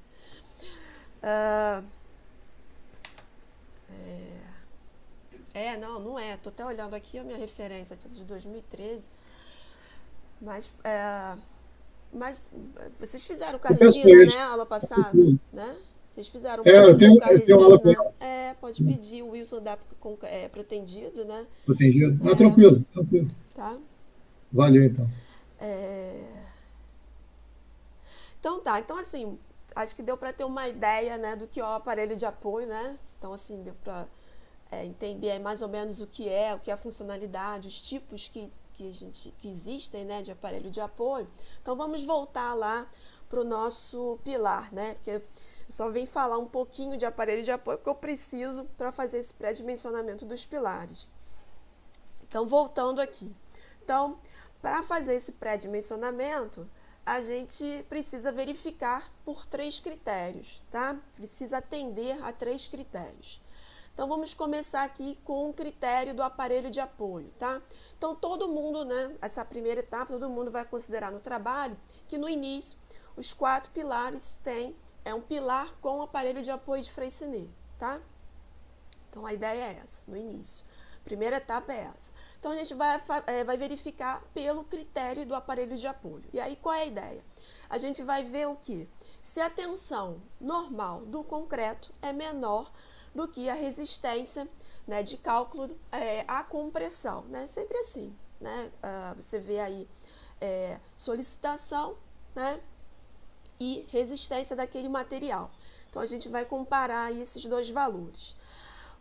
Não é. Tô até olhando aqui a minha referência, de 2013. Mas vocês fizeram com a Regina, né? Aula passada, né? Vocês fizeram eu tenho aula com ela. Pode pedir. O Wilson dá pretendido, né? Protegido? Não, tranquilo. Tá? Valeu, então. Então tá. Então, assim, acho que deu para ter uma ideia, né, do que é o aparelho de apoio, né? Então, assim, deu para entender aí mais ou menos o que é a funcionalidade, os tipos que existem, né, de aparelho de apoio. Então, vamos voltar lá para o nosso pilar, né? Porque eu só vim falar um pouquinho de aparelho de apoio porque eu preciso para fazer esse pré-dimensionamento dos pilares. Então, voltando aqui. Então, para fazer esse pré-dimensionamento, a gente precisa verificar por 3 critérios, tá? Precisa atender a 3 critérios. Então, vamos começar aqui com o critério do aparelho de apoio, tá? Então, todo mundo, né, essa primeira etapa, todo mundo vai considerar no trabalho que no início, os 4 pilares têm um pilar com aparelho de apoio de Freycinet, tá? Então, a ideia é essa, no início. Primeira etapa é essa. Então, a gente vai verificar pelo critério do aparelho de apoio. E aí, qual é a ideia? A gente vai ver o quê? Se a tensão normal do concreto é menor do que a resistência, né, de cálculo à compressão, né? Sempre assim, né? Você vê aí solicitação, né, e resistência daquele material. Então, a gente vai comparar aí esses 2 valores.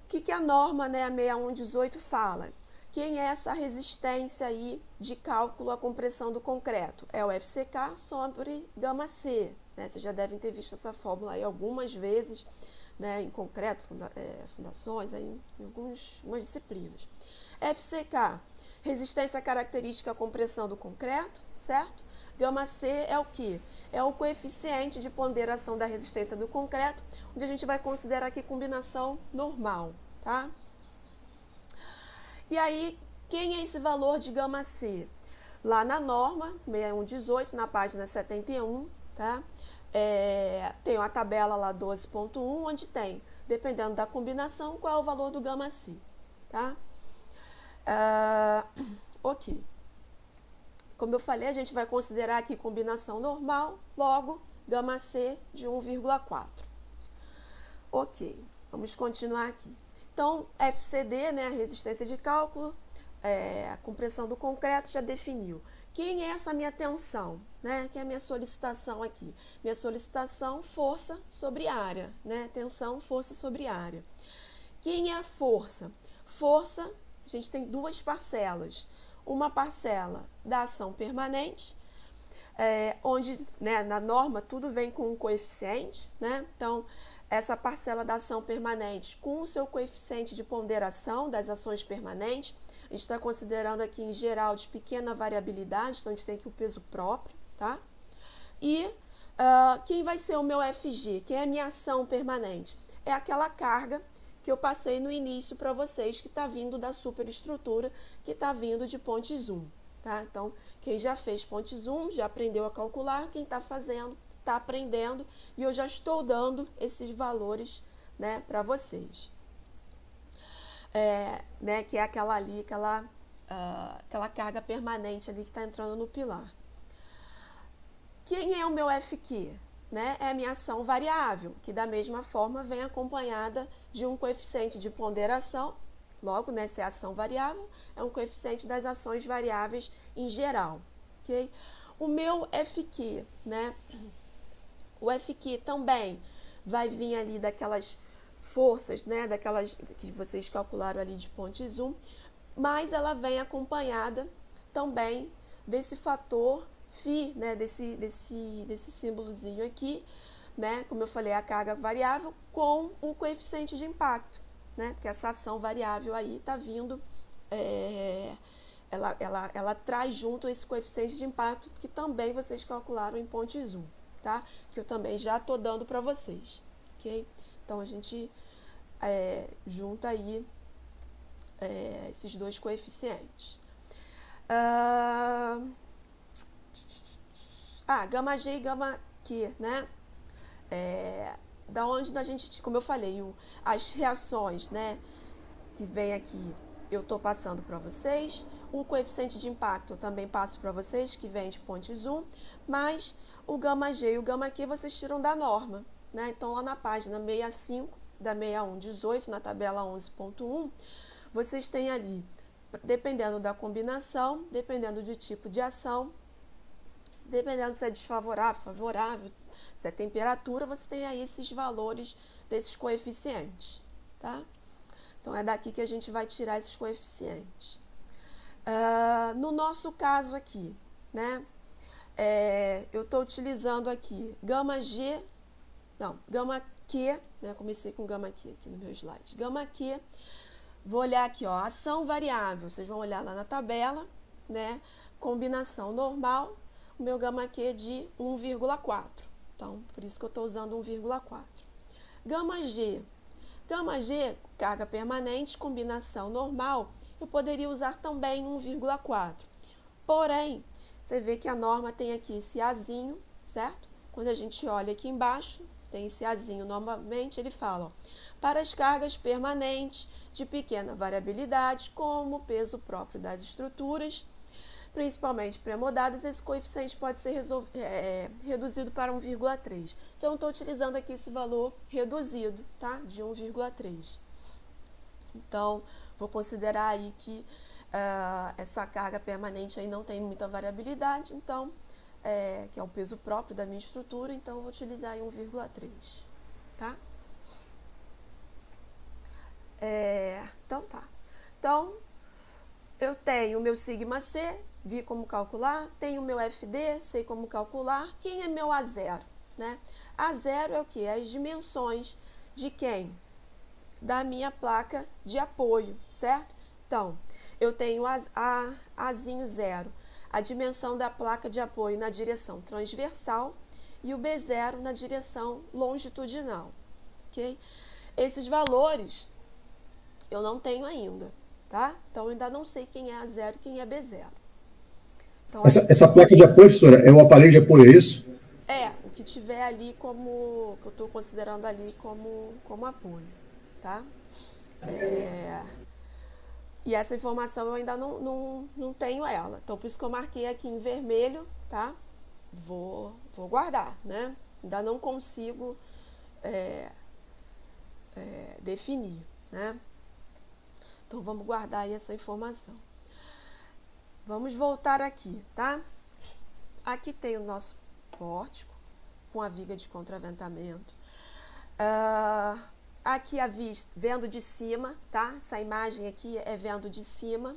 O que a norma, né, a 6118 fala? Quem é essa resistência aí de cálculo à compressão do concreto? É o FCK sobre gama C, né? Vocês já devem ter visto essa fórmula aí algumas vezes, né, em concreto, fundações, aí, em algumas disciplinas. FCK, resistência característica à compressão do concreto, certo? Gama C é o quê? É o coeficiente de ponderação da resistência do concreto, onde a gente vai considerar aqui combinação normal, tá? E aí, quem é esse valor de gama C? Lá na norma, 6118, na página 71, tá? Tem uma tabela lá 12.1, onde tem, dependendo da combinação, qual é o valor do gama C, tá? Ok. Como eu falei, a gente vai considerar aqui combinação normal, logo, gama C de 1,4. Ok, vamos continuar aqui. Então, FCD, né, a resistência de cálculo, a compressão do concreto já definiu. Quem é essa minha tensão, né? Que é a minha solicitação aqui? Minha solicitação, força sobre área, né? Tensão, força sobre área. Quem é a força? Força, a gente tem 2 parcelas. Uma parcela da ação permanente, onde, né, na norma tudo vem com um coeficiente, né? Então, essa parcela da ação permanente com o seu coeficiente de ponderação das ações permanentes, a gente está considerando aqui em geral de pequena variabilidade, então a gente tem aqui o peso próprio, tá? E quem vai ser o meu FG? Quem é a minha ação permanente? É aquela carga que eu passei no início para vocês, que está vindo da superestrutura, que está vindo de ponte zoom, tá? Então, quem já fez ponte zoom, já aprendeu a calcular, quem está fazendo, está aprendendo, e eu já estou dando esses valores, né, para vocês. Né, que é aquela ali, aquela carga permanente ali que está entrando no pilar. Quem é o meu FQ? Né? É a minha ação variável, que da mesma forma vem acompanhada de um coeficiente de ponderação, Logo, né, se é ação variável, é um coeficiente das ações variáveis em geral, ok? O meu FQ, né? O FQ também vai vir ali daquelas forças, né, daquelas que vocês calcularam ali de pontes 1, mas ela vem acompanhada também desse fator φ, né, desse símbolozinho aqui, né, como eu falei, a carga variável com o coeficiente de impacto, né, porque essa ação variável aí está vindo, ela traz junto esse coeficiente de impacto que também vocês calcularam em pontes 1, tá? Que eu também já estou dando para vocês, ok? Então, a gente junta aí esses dois coeficientes. Gama G e gama Q, né? Da onde a gente, como eu falei, as reações, né, que vem aqui, eu estou passando para vocês. O coeficiente de impacto eu também passo para vocês, que vem de pontes 1, mas o gama G e o gama Q vocês tiram da norma, né? Então, lá na página 65 da 6118, na tabela 11.1, vocês têm ali, dependendo da combinação, dependendo do tipo de ação, dependendo se é desfavorável, favorável, se é temperatura, você tem aí esses valores desses coeficientes, tá? Então, é daqui que a gente vai tirar esses coeficientes. No nosso caso aqui, né, eu estou utilizando aqui gama Q, né, comecei com gama Q aqui no meu slide, gama Q, vou olhar aqui, ó, ação variável, vocês vão olhar lá na tabela, né, combinação normal, o meu gama Q é de 1,4, então, por isso que eu estou usando 1,4. Gama G, carga permanente, combinação normal, eu poderia usar também 1,4. Porém, você vê que a norma tem aqui esse Azinho, certo? Quando a gente olha aqui embaixo, tem esse Azinho novamente, ele fala, ó, para as cargas permanentes de pequena variabilidade, como o peso próprio das estruturas, principalmente pré-moldadas, esse coeficiente pode ser reduzido para 1,3. Então, eu estou utilizando aqui esse valor reduzido, tá? De 1,3. Então, vou considerar aí que essa carga permanente aí não tem muita variabilidade, então, que é o peso próprio da minha estrutura, então eu vou utilizar aí 1,3, tá? Então, tá. Então, eu tenho o meu sigma C, vi como calcular, tenho o meu FD, sei como calcular. Quem é meu A0, né? A0 é o quê? As dimensões de quem? Da minha placa de apoio, certo? Então, eu tenho Azinho 0, a dimensão da placa de apoio na direção transversal e o B0 na direção longitudinal, ok? Esses valores eu não tenho ainda, tá? Então, eu ainda não sei quem é A0 e quem é B0. Então, essa placa de apoio, professora, é o aparelho de apoio, é isso? O que tiver ali como, que eu estou considerando ali como apoio, tá? E essa informação eu ainda não tenho ela. Então, por isso que eu marquei aqui em vermelho, tá? Vou guardar, né? Ainda não consigo definir, né? Então, vamos guardar aí essa informação. Vamos voltar aqui, tá? Aqui tem o nosso pórtico com a viga de contraventamento. Aqui a vista, vendo de cima, tá? Essa imagem aqui é vendo de cima.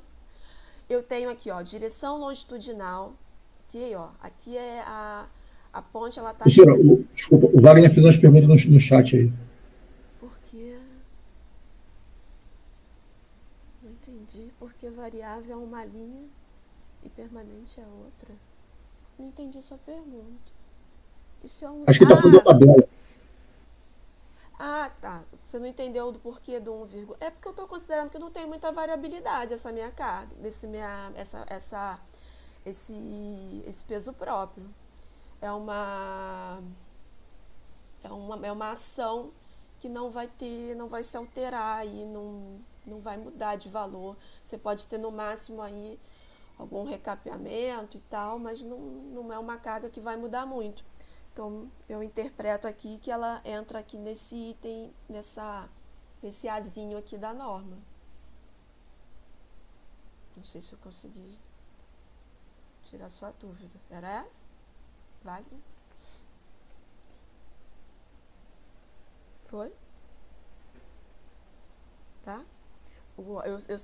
Eu tenho aqui, ó, direção longitudinal. Aqui, ó, aqui é a ponte, ela tá... Professora, desculpa, o Wagner fez umas perguntas no chat aí. Por quê? Não entendi. Porque variável é uma linha e permanente é outra. Não entendi a sua pergunta. Isso é um... Acho que está falando da tabela. Tá. Você não entendeu do porquê do 1, é porque eu estou considerando que não tem muita variabilidade essa minha carga, esse peso próprio. É uma ação que não vai se alterar aí, não vai mudar de valor. Você pode ter no máximo aí algum recapeamento e tal, mas não é uma carga que vai mudar muito. Então, eu interpreto aqui que ela entra aqui nesse item, nesse Azinho aqui da norma. Não sei se eu consegui tirar sua dúvida. Era essa? Wagner? Foi? Tá?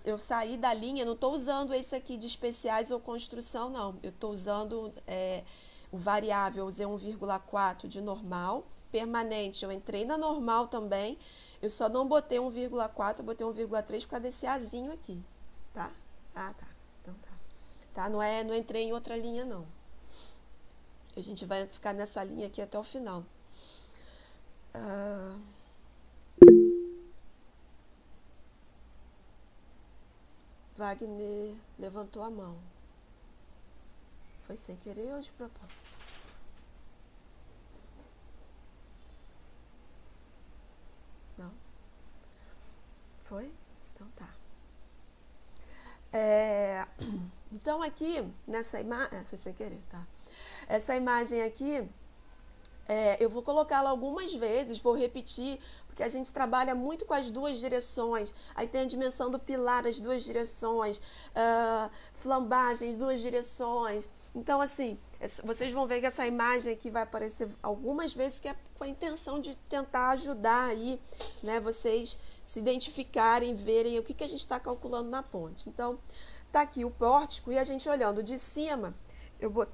Eu saí da linha, não estou usando esse aqui de especiais ou construção, não. Eu estou usando o variável, eu usei 1,4 de normal. Permanente, eu entrei na normal também. Eu só não botei 1,4, eu botei 1,3 por causa desse Azinho aqui. Tá? Ah, tá. Então tá. Tá? Não entrei em outra linha, não. A gente vai ficar nessa linha aqui até o final. Wagner levantou a mão. Foi sem querer ou de propósito? Não? Foi? Então tá. Então aqui, nessa imagem... foi sem querer, tá? Essa imagem aqui, eu vou colocá-la algumas vezes, vou repetir, porque a gente trabalha muito com as duas direções. Aí tem a dimensão do pilar, as duas direções, flambagem, as duas direções. Então, assim, vocês vão ver que essa imagem aqui vai aparecer algumas vezes, que é com a intenção de tentar ajudar aí, né, vocês se identificarem, verem o que a gente está calculando na ponte. Então, tá aqui o pórtico e a gente olhando de cima,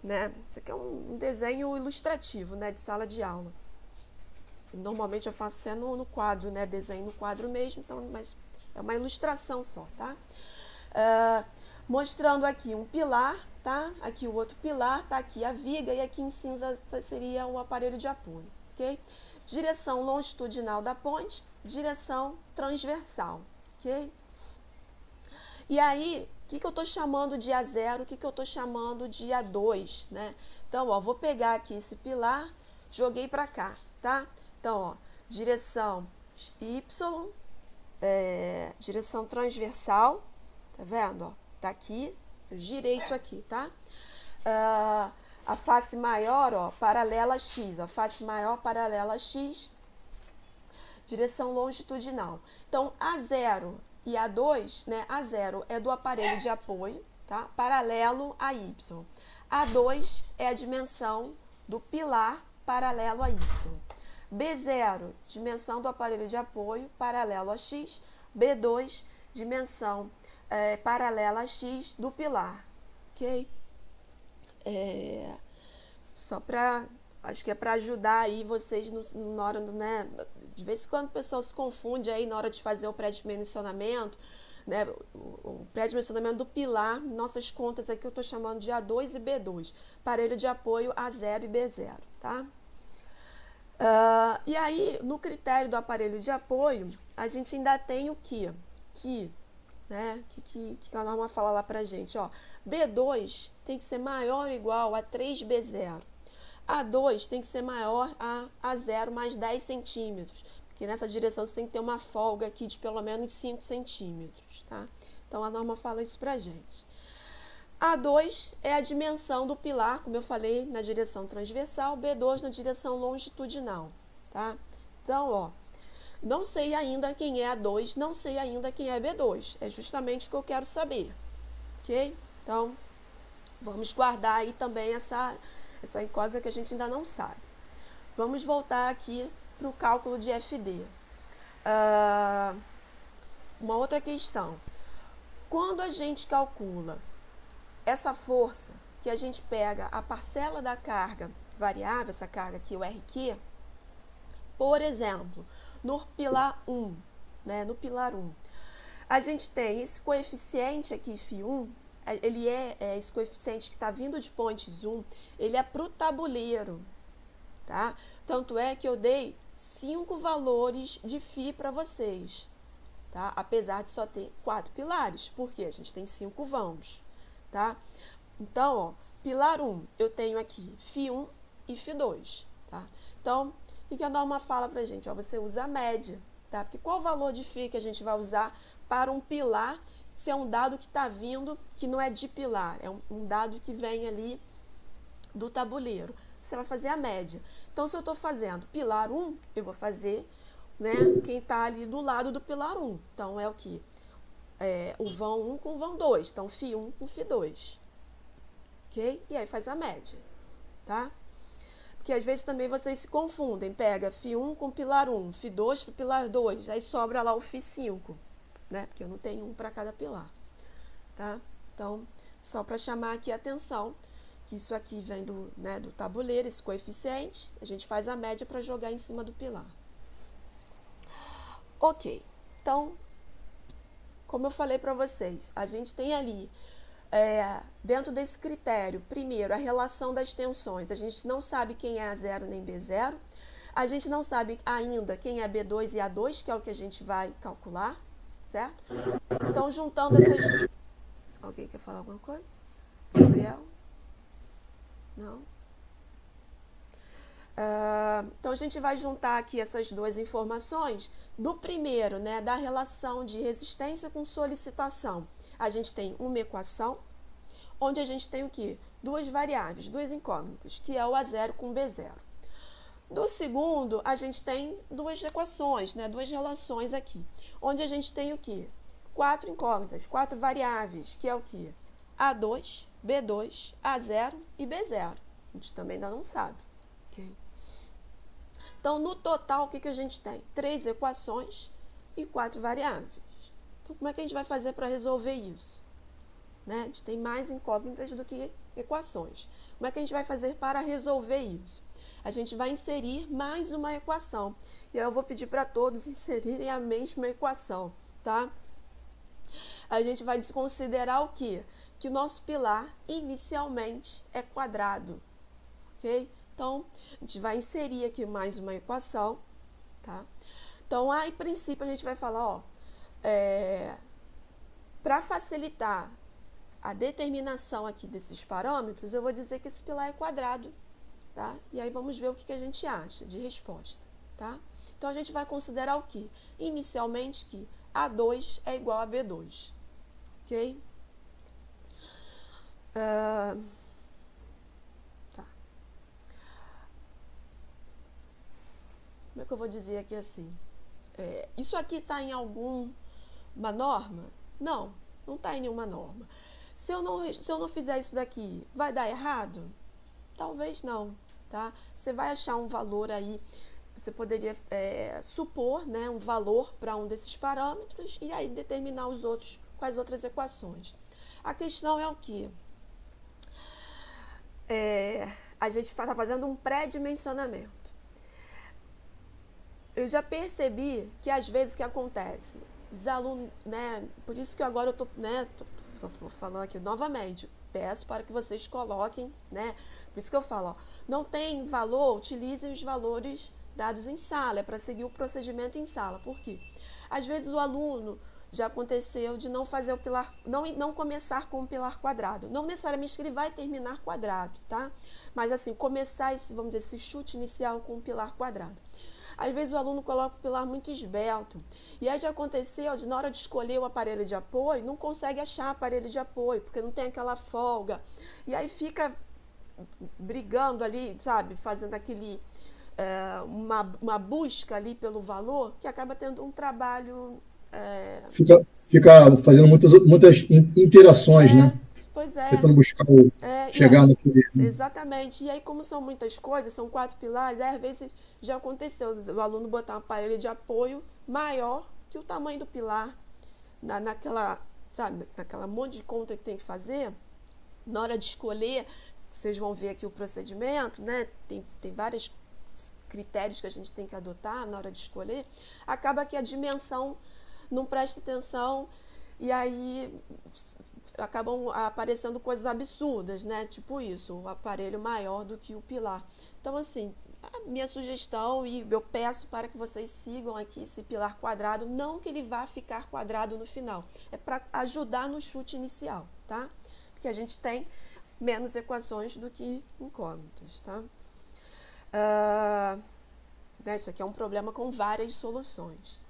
né, isso aqui é um desenho ilustrativo, né, de sala de aula. Normalmente eu faço até no quadro, né, desenho no quadro mesmo, então, mas é uma ilustração só, tá? Mostrando aqui um pilar, tá? Aqui o outro pilar, tá aqui a viga e aqui em cinza seria o aparelho de apoio, ok? Direção longitudinal da ponte, direção transversal, ok? E aí, o que eu estou chamando de A0, o que eu estou chamando de A2, né? Então, ó, vou pegar aqui esse pilar, joguei para cá, tá? Então, ó, direção Y, direção transversal, tá vendo, ó? Tá aqui, eu girei isso aqui, tá? A face maior, ó, paralela a X, a face maior paralela a X, direção longitudinal. Então, A0 e A2, né? A0 é do aparelho de apoio, tá? Paralelo a Y. A2 é a dimensão do pilar paralelo a Y. B0, dimensão do aparelho de apoio paralelo a X. B2, dimensão paralela a X do pilar, ok? Só para, acho que é para ajudar aí vocês na hora do, né, de vez em quando o pessoal se confunde aí na hora de fazer o pré-dimensionamento, né, o pré-dimensionamento do pilar, nossas contas aqui eu estou chamando de A2 e B2, aparelho de apoio A0 e B0, tá? E aí, no critério do aparelho de apoio, a gente ainda tem o que a norma fala lá pra gente, ó, B2 tem que ser maior ou igual a 3B0, A2 tem que ser maior a A0 mais 10 centímetros, porque nessa direção você tem que ter uma folga aqui de pelo menos 5 centímetros, tá? Então a norma fala isso pra gente. A2 é a dimensão do pilar, como eu falei, na direção transversal, B2 na direção longitudinal, tá? Então, ó, não sei ainda quem é A2, não sei ainda quem é B2. É justamente o que eu quero saber, ok? Então, vamos guardar aí também essa incógnita que a gente ainda não sabe. Vamos voltar aqui para o cálculo de FD. Uma outra questão. Quando a gente calcula essa força, que a gente pega a parcela da carga variável, essa carga aqui, o RQ, por exemplo, no pilar 1, né, no pilar 1, a gente tem esse coeficiente aqui, φ1, ele esse coeficiente que está vindo de pontes 1, ele é para o tabuleiro, tá? Tanto é que eu dei 5 valores de φ para vocês, tá? Apesar de só ter 4 pilares, porque a gente tem 5 vãos, tá? Então, ó, pilar 1, eu tenho aqui φ1 e φ2, tá? Então, o que a norma fala pra gente? Ó, você usa a média, tá? Porque qual o valor de φ que a gente vai usar para um pilar, se é um dado que está vindo, que não é de pilar, é um dado que vem ali do tabuleiro. Você vai fazer a média. Então, se eu estou fazendo pilar 1, eu vou fazer, né, quem está ali do lado do pilar 1. Então, é o que? o vão 1 com o vão 2. Então, φ1 com φ2. Ok? E aí faz a média, tá? Porque às vezes também vocês se confundem. Pega φ1 com pilar 1, φ2 para pilar 2. Aí sobra lá o φ5, né? Porque eu não tenho um para cada pilar, tá? Então, só para chamar aqui a atenção, que isso aqui vem do tabuleiro, esse coeficiente. A gente faz a média para jogar em cima do pilar. Ok. Então, como eu falei para vocês, a gente tem ali, dentro desse critério, primeiro, a relação das tensões. A gente não sabe quem é A0 nem B0. A gente não sabe ainda quem é B2 e A2, que é o que a gente vai calcular, certo? Então, juntando essas... Alguém quer falar alguma coisa? Gabriel? Não? Então, a gente vai juntar aqui essas duas informações. Do primeiro, né, da relação de resistência com solicitação. A gente tem uma equação, onde a gente tem o quê? Duas variáveis, duas incógnitas, que é o A0 com o B0. Do segundo, a gente tem duas equações, né, duas relações aqui, onde a gente tem o quê? Quatro incógnitas, quatro variáveis, que é o quê? A2, B2, A0 e B0. A gente também ainda não sabe. Okay? Então, no total, o que a gente tem? 3 equações e 4 variáveis. Então, como é que a gente vai fazer para resolver isso? Né? A gente tem mais incógnitas do que equações. Como é que a gente vai fazer para resolver isso? A gente vai inserir mais uma equação. E eu vou pedir para todos inserirem a mesma equação, tá? A gente vai desconsiderar o quê? Que o nosso pilar, inicialmente, é quadrado, ok? Então, a gente vai inserir aqui mais uma equação, tá? Então, aí, em princípio, a gente vai falar, ó, para facilitar a determinação aqui desses parâmetros, eu vou dizer que esse pilar é quadrado, tá? E aí vamos ver o que a gente acha de resposta, tá? Então, a gente vai considerar o quê? Inicialmente que A2 é igual a B2, ok? Tá. Como é que eu vou dizer aqui assim? Isso aqui está em alguma norma? Não, não está em nenhuma norma. Se eu não fizer isso daqui, vai dar errado? Talvez não, tá? Você vai achar um valor aí, você poderia supor, né, um valor para um desses parâmetros e aí determinar os outros com as outras equações. A questão é o quê? A gente está fazendo um pré-dimensionamento. Eu já percebi que às vezes o que acontece, os alunos, né, por isso que agora eu tô falando aqui novamente, peço para que vocês coloquem, né, por isso que eu falo, ó, não tem valor, utilizem os valores dados em sala, é para seguir o procedimento em sala. Por quê? Às vezes o aluno, já aconteceu de não fazer o pilar, não começar com um pilar quadrado, não necessariamente que ele vai terminar quadrado, tá? Mas assim, começar esse, vamos dizer, esse chute inicial com um pilar quadrado. Às vezes o aluno coloca o pilar muito esbelto. E aí já aconteceu de na hora de escolher o aparelho de apoio, não consegue achar aparelho de apoio, porque não tem aquela folga. E aí fica brigando ali, sabe, fazendo aquele, uma busca ali pelo valor, que acaba tendo um trabalho... Fica fazendo muitas interações, né? Pois é. Tentando buscar chegar naquele... Exatamente. E aí, como são muitas coisas, são 4 pilares, às vezes já aconteceu o aluno botar um aparelho de apoio maior que o tamanho do pilar. Naquela, sabe, naquela monte de conta que tem que fazer, na hora de escolher, vocês vão ver aqui o procedimento, né? Tem vários critérios que a gente tem que adotar na hora de escolher. Acaba que a dimensão não presta atenção e aí acabam aparecendo coisas absurdas, né? Tipo isso, o aparelho maior do que o pilar. Então, assim, a minha sugestão, e eu peço para que vocês sigam aqui esse pilar quadrado, não que ele vá ficar quadrado no final, é para ajudar no chute inicial, tá? Porque a gente tem menos equações do que incógnitas, tá? Isso aqui é um problema com várias soluções.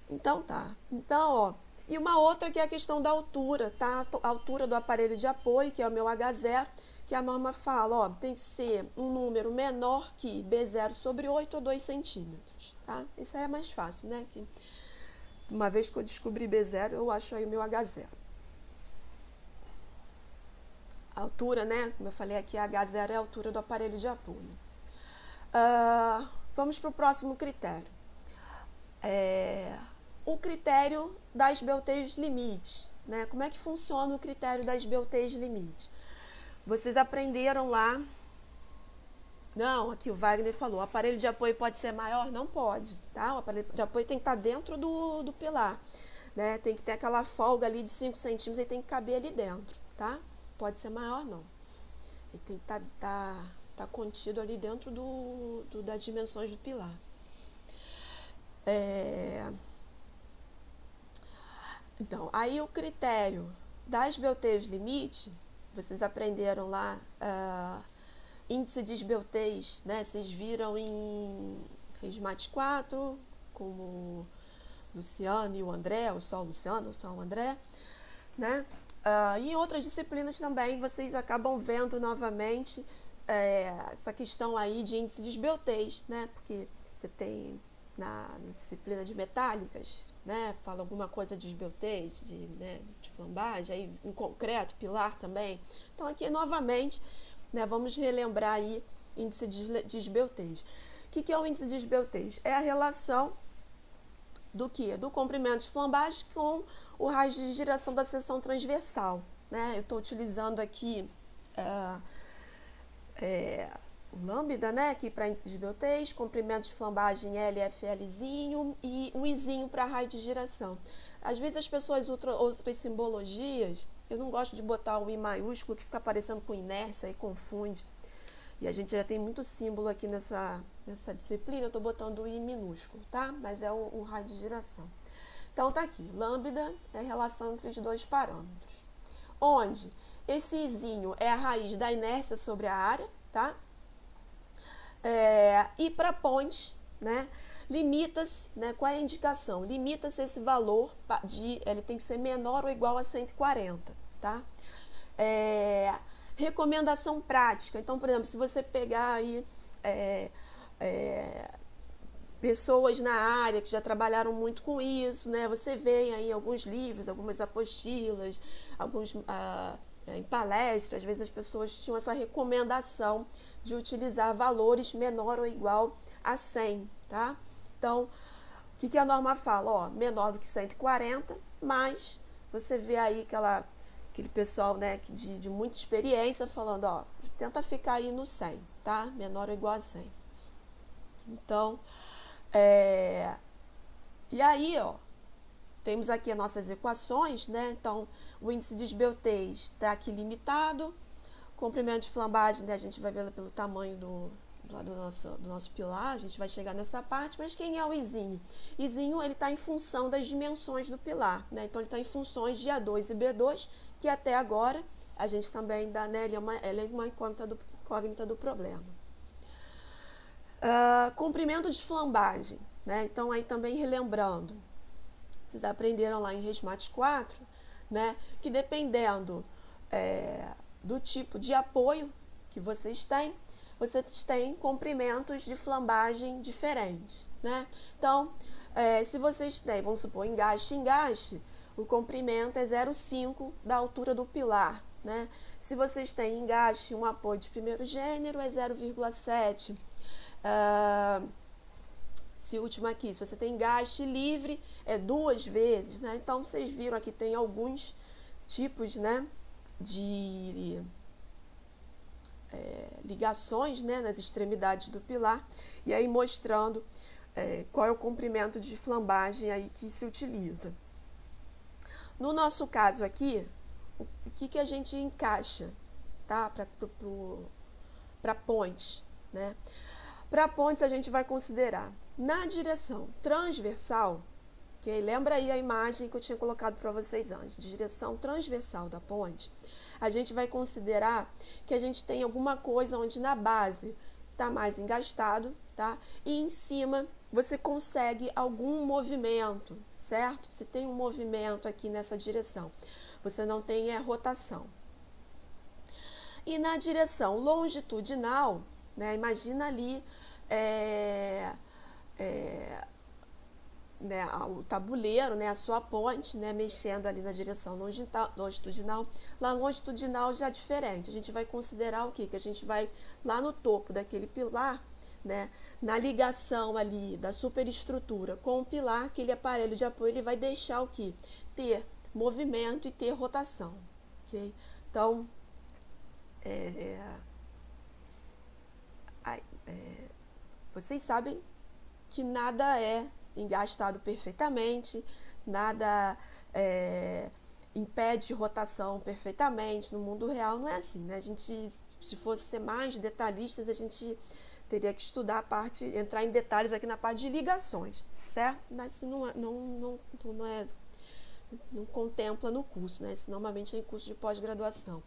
Então, tá. Então, ó, e uma outra que é a questão da altura, tá? A altura do aparelho de apoio, que é o meu H0, que a norma fala, ó, tem que ser um número menor que B0 sobre 8 ou 2 centímetros, tá? Isso aí é mais fácil, né? Uma vez que eu descobri B0, eu acho aí o meu H0. A altura, né? Como eu falei aqui, a H0 é a altura do aparelho de apoio. Vamos para o próximo critério. O critério das belteios limite, né? Como é que funciona o critério das belteios limite? Vocês aprenderam lá. Não, aqui o Wagner falou, o aparelho de apoio pode ser maior? Não pode, tá? O aparelho de apoio tem que estar dentro do pilar, né? Tem que ter aquela folga ali de 5 centímetros, ele tem que caber ali dentro, tá? Pode ser maior, não. Ele tem que estar contido ali dentro das dimensões do pilar. Então, aí o critério das belteios limite, vocês aprenderam lá, índice de esbeltez, né? Vocês viram em RESMAT 4, como o Luciano e o André, ou só o Luciano, ou só o André, né? E em outras disciplinas também, vocês acabam vendo novamente essa questão aí de índice de esbeltez, né? Porque você tem na disciplina de metálicas, né? Fala alguma coisa de esbeltez, de flambagem, aí em concreto, pilar também. Então aqui novamente, né, vamos relembrar aí índice de esbeltez. O que é o índice de esbeltez? É a relação do quê? Do comprimento de flambagem com o raio de giração da seção transversal, né? Eu estou utilizando aqui o lambda, né, aqui para índice de esbeltez, comprimento de flambagem LFLzinho e o Izinho para raio de giração. Às vezes as pessoas usam outras simbologias. Eu não gosto de botar o I maiúsculo, que fica aparecendo com inércia e confunde. E a gente já tem muito símbolo aqui nessa disciplina, eu estou botando o I minúsculo, tá? Mas é o raio de giração. Então tá aqui, lambda é a relação entre os dois parâmetros. Onde esse Izinho é a raiz da inércia sobre a área, tá? E para ponte, né? Limita-se, né? Qual é a indicação? Limita-se esse valor ele tem que ser menor ou igual a 140, tá? Recomendação prática. Então, por exemplo, se você pegar aí pessoas na área que já trabalharam muito com isso, né? Você vê aí alguns livros, algumas apostilas, em palestras, às vezes as pessoas tinham essa recomendação de utilizar valores menor ou igual a 100, tá? Então, o que a norma fala? Ó, menor do que 140, mas você vê aí aquele pessoal, né, de muita experiência falando, ó, tenta ficar aí no 100, tá? Menor ou igual a 100. Então, e aí, ó, temos aqui as nossas equações, né? Então, o índice de esbeltez está aqui limitado, comprimento de flambagem, né, a gente vai ver pelo tamanho do nosso pilar, a gente vai chegar nessa parte, mas quem é o Izinho? Izinho, ele está em função das dimensões do pilar, né? Então, ele está em funções de A2 e B2, que até agora a gente também dá, né, ele é uma incógnita do problema. Comprimento de flambagem, né? Então, aí também relembrando, vocês aprenderam lá em RESMAT 4, né, que dependendo do tipo de apoio que vocês têm comprimentos de flambagem diferentes, né? Então, se vocês têm, vamos supor, engaste, o comprimento é 0,5 da altura do pilar, né? Se vocês têm engaste, um apoio de primeiro gênero, é 0,7. Esse último aqui, se você tem engaste livre, é 2 vezes, né? Então, vocês viram aqui, tem alguns tipos, né, de ligações, né, nas extremidades do pilar, e aí mostrando qual é o comprimento de flambagem aí que se utiliza. No nosso caso aqui, o que a gente encaixa, tá, para ponte, né? Para pontes a gente vai considerar na direção transversal, que lembra aí a imagem que eu tinha colocado para vocês antes, de direção transversal da ponte, a gente vai considerar que a gente tem alguma coisa onde na base está mais engastado, tá? E em cima você consegue algum movimento, certo? Você tem um movimento aqui nessa direção, você não tem rotação. E na direção longitudinal, né, imagina ali né, o tabuleiro, né, a sua ponte, né, mexendo ali na direção longitudinal. Lá longitudinal já é diferente. A gente vai considerar o quê? Que a gente vai lá no topo daquele pilar, né, na ligação ali da superestrutura com o pilar, aquele aparelho de apoio, ele vai deixar o quê? Ter movimento e ter rotação. Ok? Então, vocês sabem que nada é engastado perfeitamente, nada impede rotação perfeitamente. No mundo real não é assim, né? A gente, se fosse ser mais detalhistas, a gente teria que estudar a parte, entrar em detalhes aqui na parte de ligações, certo? Mas isso não contempla no curso, né? Isso normalmente é em curso de pós-graduação.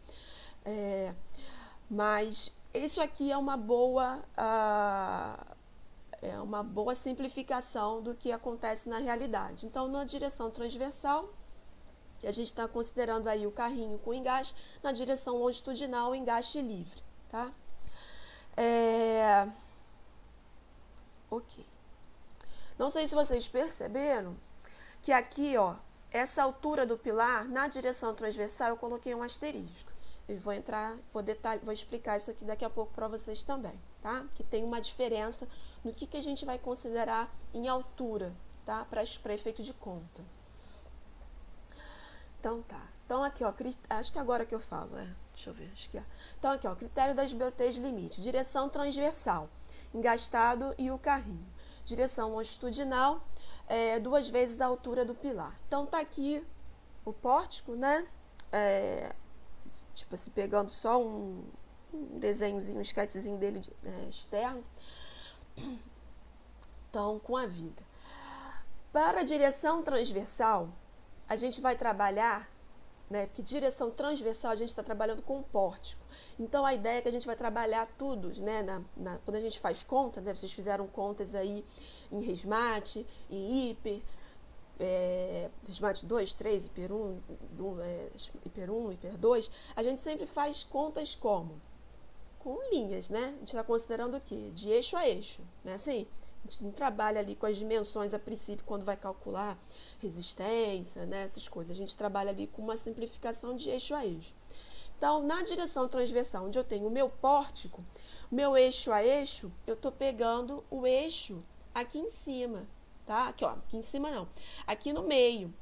Mas isso aqui é uma boa simplificação do que acontece na realidade. Então, na direção transversal, a gente está considerando aí o carrinho com engaste, na direção longitudinal, o engaste livre, tá? Ok. Não sei se vocês perceberam que aqui, ó, essa altura do pilar, na direção transversal, eu coloquei um asterisco. Eu vou explicar isso aqui daqui a pouco para vocês também, tá? Que tem uma diferença no que a gente vai considerar em altura, tá? Para efeito de conta. Então, tá. Então, aqui, ó, acho que agora que eu falo, deixa eu ver, acho que é. Então, aqui, ó, critério das BOTs limite. Direção transversal, engastado e o carrinho. Direção longitudinal, 2 vezes a altura do pilar. Então, tá aqui o pórtico, né? Tipo assim, pegando só um desenhozinho, um sketchzinho dele externo. Então, com a viga. Para a direção transversal, a gente vai trabalhar, né? Porque direção transversal a gente está trabalhando com pórtico. Então, a ideia é que a gente vai trabalhar tudo, né? Quando a gente faz conta, né? Vocês fizeram contas aí em resmate, em hiper, resmate 2, 3, hiper 1, hiper 2, a gente sempre faz contas como? Com linhas, né? A gente está considerando o quê? De eixo a eixo, né? Assim, a gente não trabalha ali com as dimensões a princípio quando vai calcular resistência, né? Essas coisas. A gente trabalha ali com uma simplificação de eixo a eixo. Então, na direção transversal, onde eu tenho o meu pórtico, meu eixo a eixo, eu estou pegando o eixo aqui em cima, tá? Aqui, ó, aqui em cima não, aqui no meio.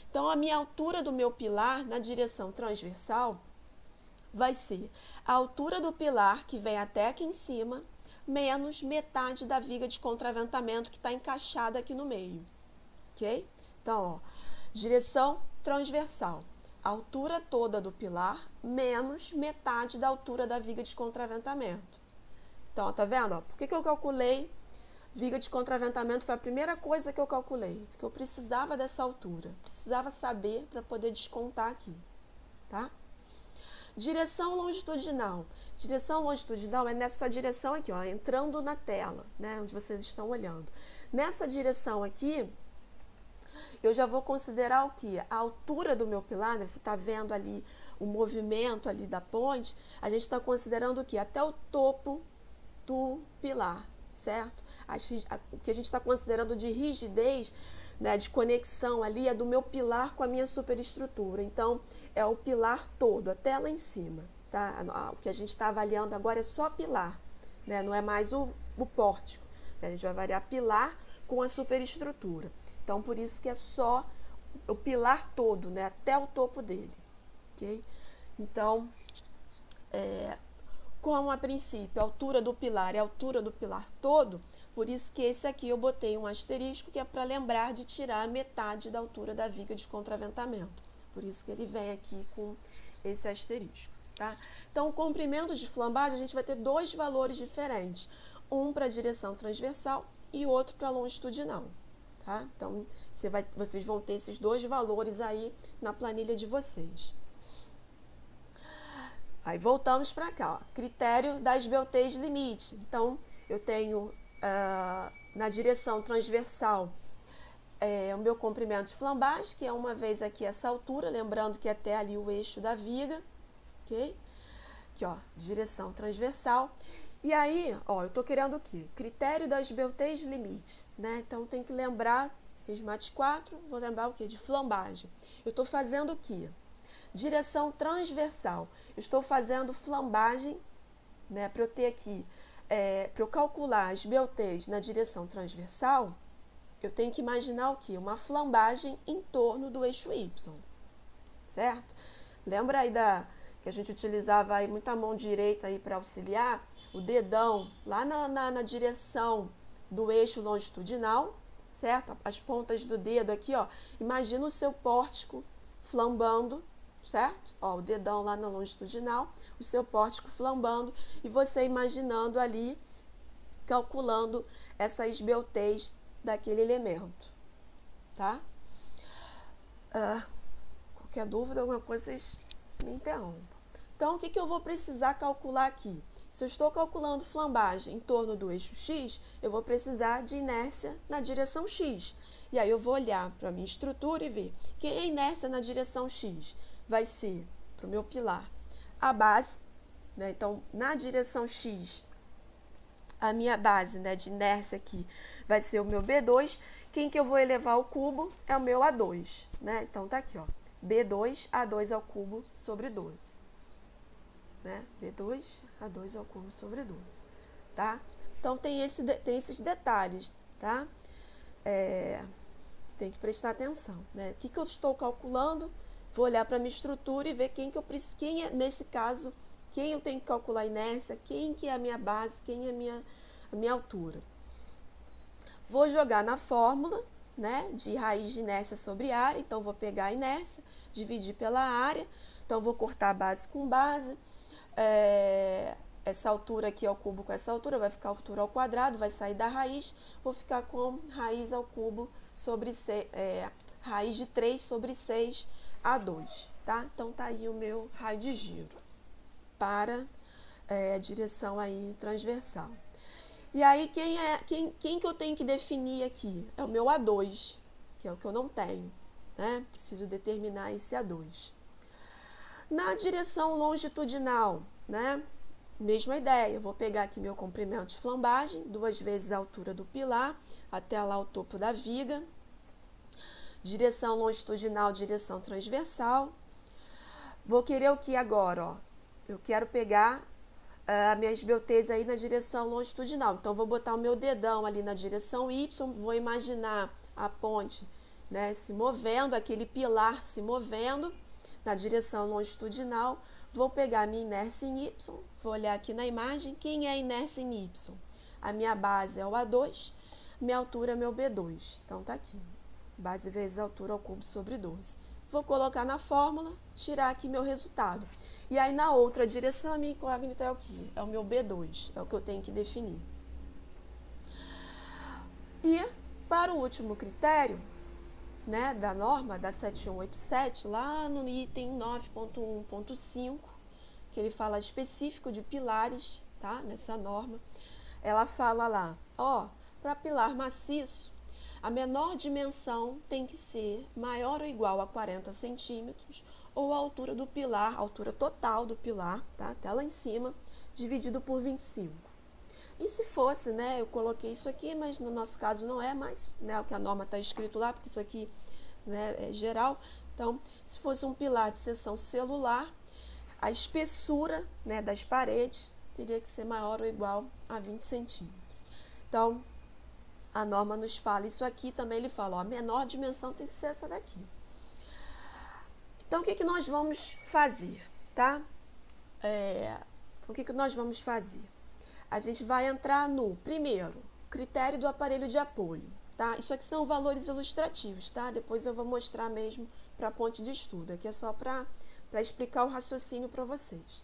Então, a minha altura do meu pilar na direção transversal vai ser a altura do pilar, que vem até aqui em cima, menos metade da viga de contraventamento que está encaixada aqui no meio, ok? Então, ó, direção transversal, a altura toda do pilar, menos metade da altura da viga de contraventamento. Então, ó, tá vendo? Ó, por que eu calculei viga de contraventamento? Foi a primeira coisa que eu calculei, porque eu precisava dessa altura, precisava saber para poder descontar aqui, tá? Direção longitudinal. Direção longitudinal é nessa direção aqui, ó, entrando na tela, né, onde vocês estão olhando. Nessa direção aqui, eu já vou considerar o que? A altura do meu pilar, né, você está vendo ali o movimento ali da ponte, a gente está considerando o que? Até o topo do pilar, certo? O que a gente está considerando de rigidez, né, de conexão ali, é do meu pilar com a minha superestrutura. Então, é o pilar todo, até lá em cima, tá? O que a gente está avaliando agora é só pilar, né? Não é mais o pórtico. A gente vai avaliar pilar com a superestrutura. Então, por isso que é só o pilar todo, né? Até o topo dele, ok? Então, como a princípio a altura do pilar é a altura do pilar todo, por isso que esse aqui eu botei um asterisco, que é para lembrar de tirar metade da altura da viga de contraventamento. Por isso que ele vem aqui com esse asterisco, tá? Então, o comprimento de flambagem, a gente vai ter 2 valores diferentes. Um para a direção transversal e outro para a longitudinal, tá? Então, vocês vão ter esses 2 valores aí na planilha de vocês. Aí, voltamos para cá, ó. Critério das BOTs limite. Então, eu tenho na direção transversal o meu comprimento de flambagem, que é uma vez aqui essa altura, lembrando que até ali o eixo da viga, ok? Aqui, ó, direção transversal. E aí, ó, eu tô querendo o quê? Critério das BOTs limite, né? Então, tem que lembrar Resmate 4, vou lembrar o quê? De flambagem. Eu estou fazendo o quê? Direção transversal. Eu estou fazendo flambagem, né, para eu ter aqui, para eu calcular as BOTs na direção transversal, eu tenho que imaginar o quê? Uma flambagem em torno do eixo Y, certo? Lembra aí que a gente utilizava aí muita mão direita aí para auxiliar? O dedão lá na direção do eixo longitudinal, certo? As pontas do dedo aqui, ó. Imagina o seu pórtico flambando, certo? Ó, o dedão lá na longitudinal, o seu pórtico flambando e você imaginando ali, calculando essas BOTs daquele elemento, tá? Qualquer dúvida, alguma coisa, vocês me interrompam. Então, o que eu vou precisar calcular aqui? Se eu estou calculando flambagem em torno do eixo X, eu vou precisar de inércia na direção X. E aí eu vou olhar para a minha estrutura e ver quem é inércia na direção X. Vai ser, para o meu pilar, a base, né? Então, na direção X, a minha base, né, de inércia aqui vai ser o meu B2. Quem que eu vou elevar ao cubo é o meu A2, né? Então, tá aqui, ó, B2, A2 ao cubo sobre 12. Né? B2, A2 ao cubo sobre 12, tá? Então, tem esses detalhes, tá? Tem que prestar atenção, né? O que eu estou calculando? Vou olhar para a minha estrutura e ver quem é, nesse caso, quem eu tenho que calcular a inércia, quem que é a minha base, quem é a minha altura. Vou jogar na fórmula, né, de raiz de inércia sobre área. Então, vou pegar a inércia, dividir pela área. Então, vou cortar a base com base. Essa altura aqui ao cubo com essa altura, vai ficar a altura ao quadrado, vai sair da raiz, vou ficar com raiz ao cubo sobre raiz de 3 sobre 6 A2, tá? Então, tá aí o meu raio de giro para a direção aí transversal. E aí, quem que eu tenho que definir aqui? É o meu A2, que é o que eu não tenho, né? Preciso determinar esse A2. Na direção longitudinal, né? Mesma ideia, eu vou pegar aqui meu comprimento de flambagem, 2 vezes a altura do pilar, até lá o topo da viga. Direção longitudinal, direção transversal. Vou querer o que agora, ó? Eu quero pegar as minhas BOTs aí na direção longitudinal. Então, vou botar o meu dedão ali na direção Y, vou imaginar a ponte, né, se movendo, aquele pilar se movendo na direção longitudinal. Vou pegar a minha inércia em Y, vou olhar aqui na imagem, quem é a inércia em Y? A minha base é o A2, minha altura é meu B2. Então, tá aqui, base vezes altura ao cubo sobre 12. Vou colocar na fórmula, tirar aqui meu resultado. E aí, na outra direção, a minha incógnita é o quê? É o meu B2, é o que eu tenho que definir. E, para o último critério, né, da norma, da 7187, lá no item 9.1.5, que ele fala específico de pilares, tá? Nessa norma, ela fala lá, ó, para pilar maciço, a menor dimensão tem que ser maior ou igual a 40 centímetros, ou a altura do pilar, a altura total do pilar, tá? Até lá em cima, dividido por 25. E se fosse, né, eu coloquei isso aqui, mas no nosso caso não é mais, né, o que a norma está escrito lá, porque isso aqui, né, é geral. Então, se fosse um pilar de seção celular, a espessura, né, das paredes teria que ser maior ou igual a 20 centímetros. Então, a norma nos fala isso aqui, também ele fala, ó, a menor dimensão tem que ser essa daqui. Então, o que nós vamos fazer, tá? O que nós vamos fazer? A gente vai entrar no, primeiro, critério do aparelho de apoio, tá? Isso aqui são valores ilustrativos, tá? Depois eu vou mostrar mesmo para a ponte de estudo. Aqui é só para explicar o raciocínio para vocês.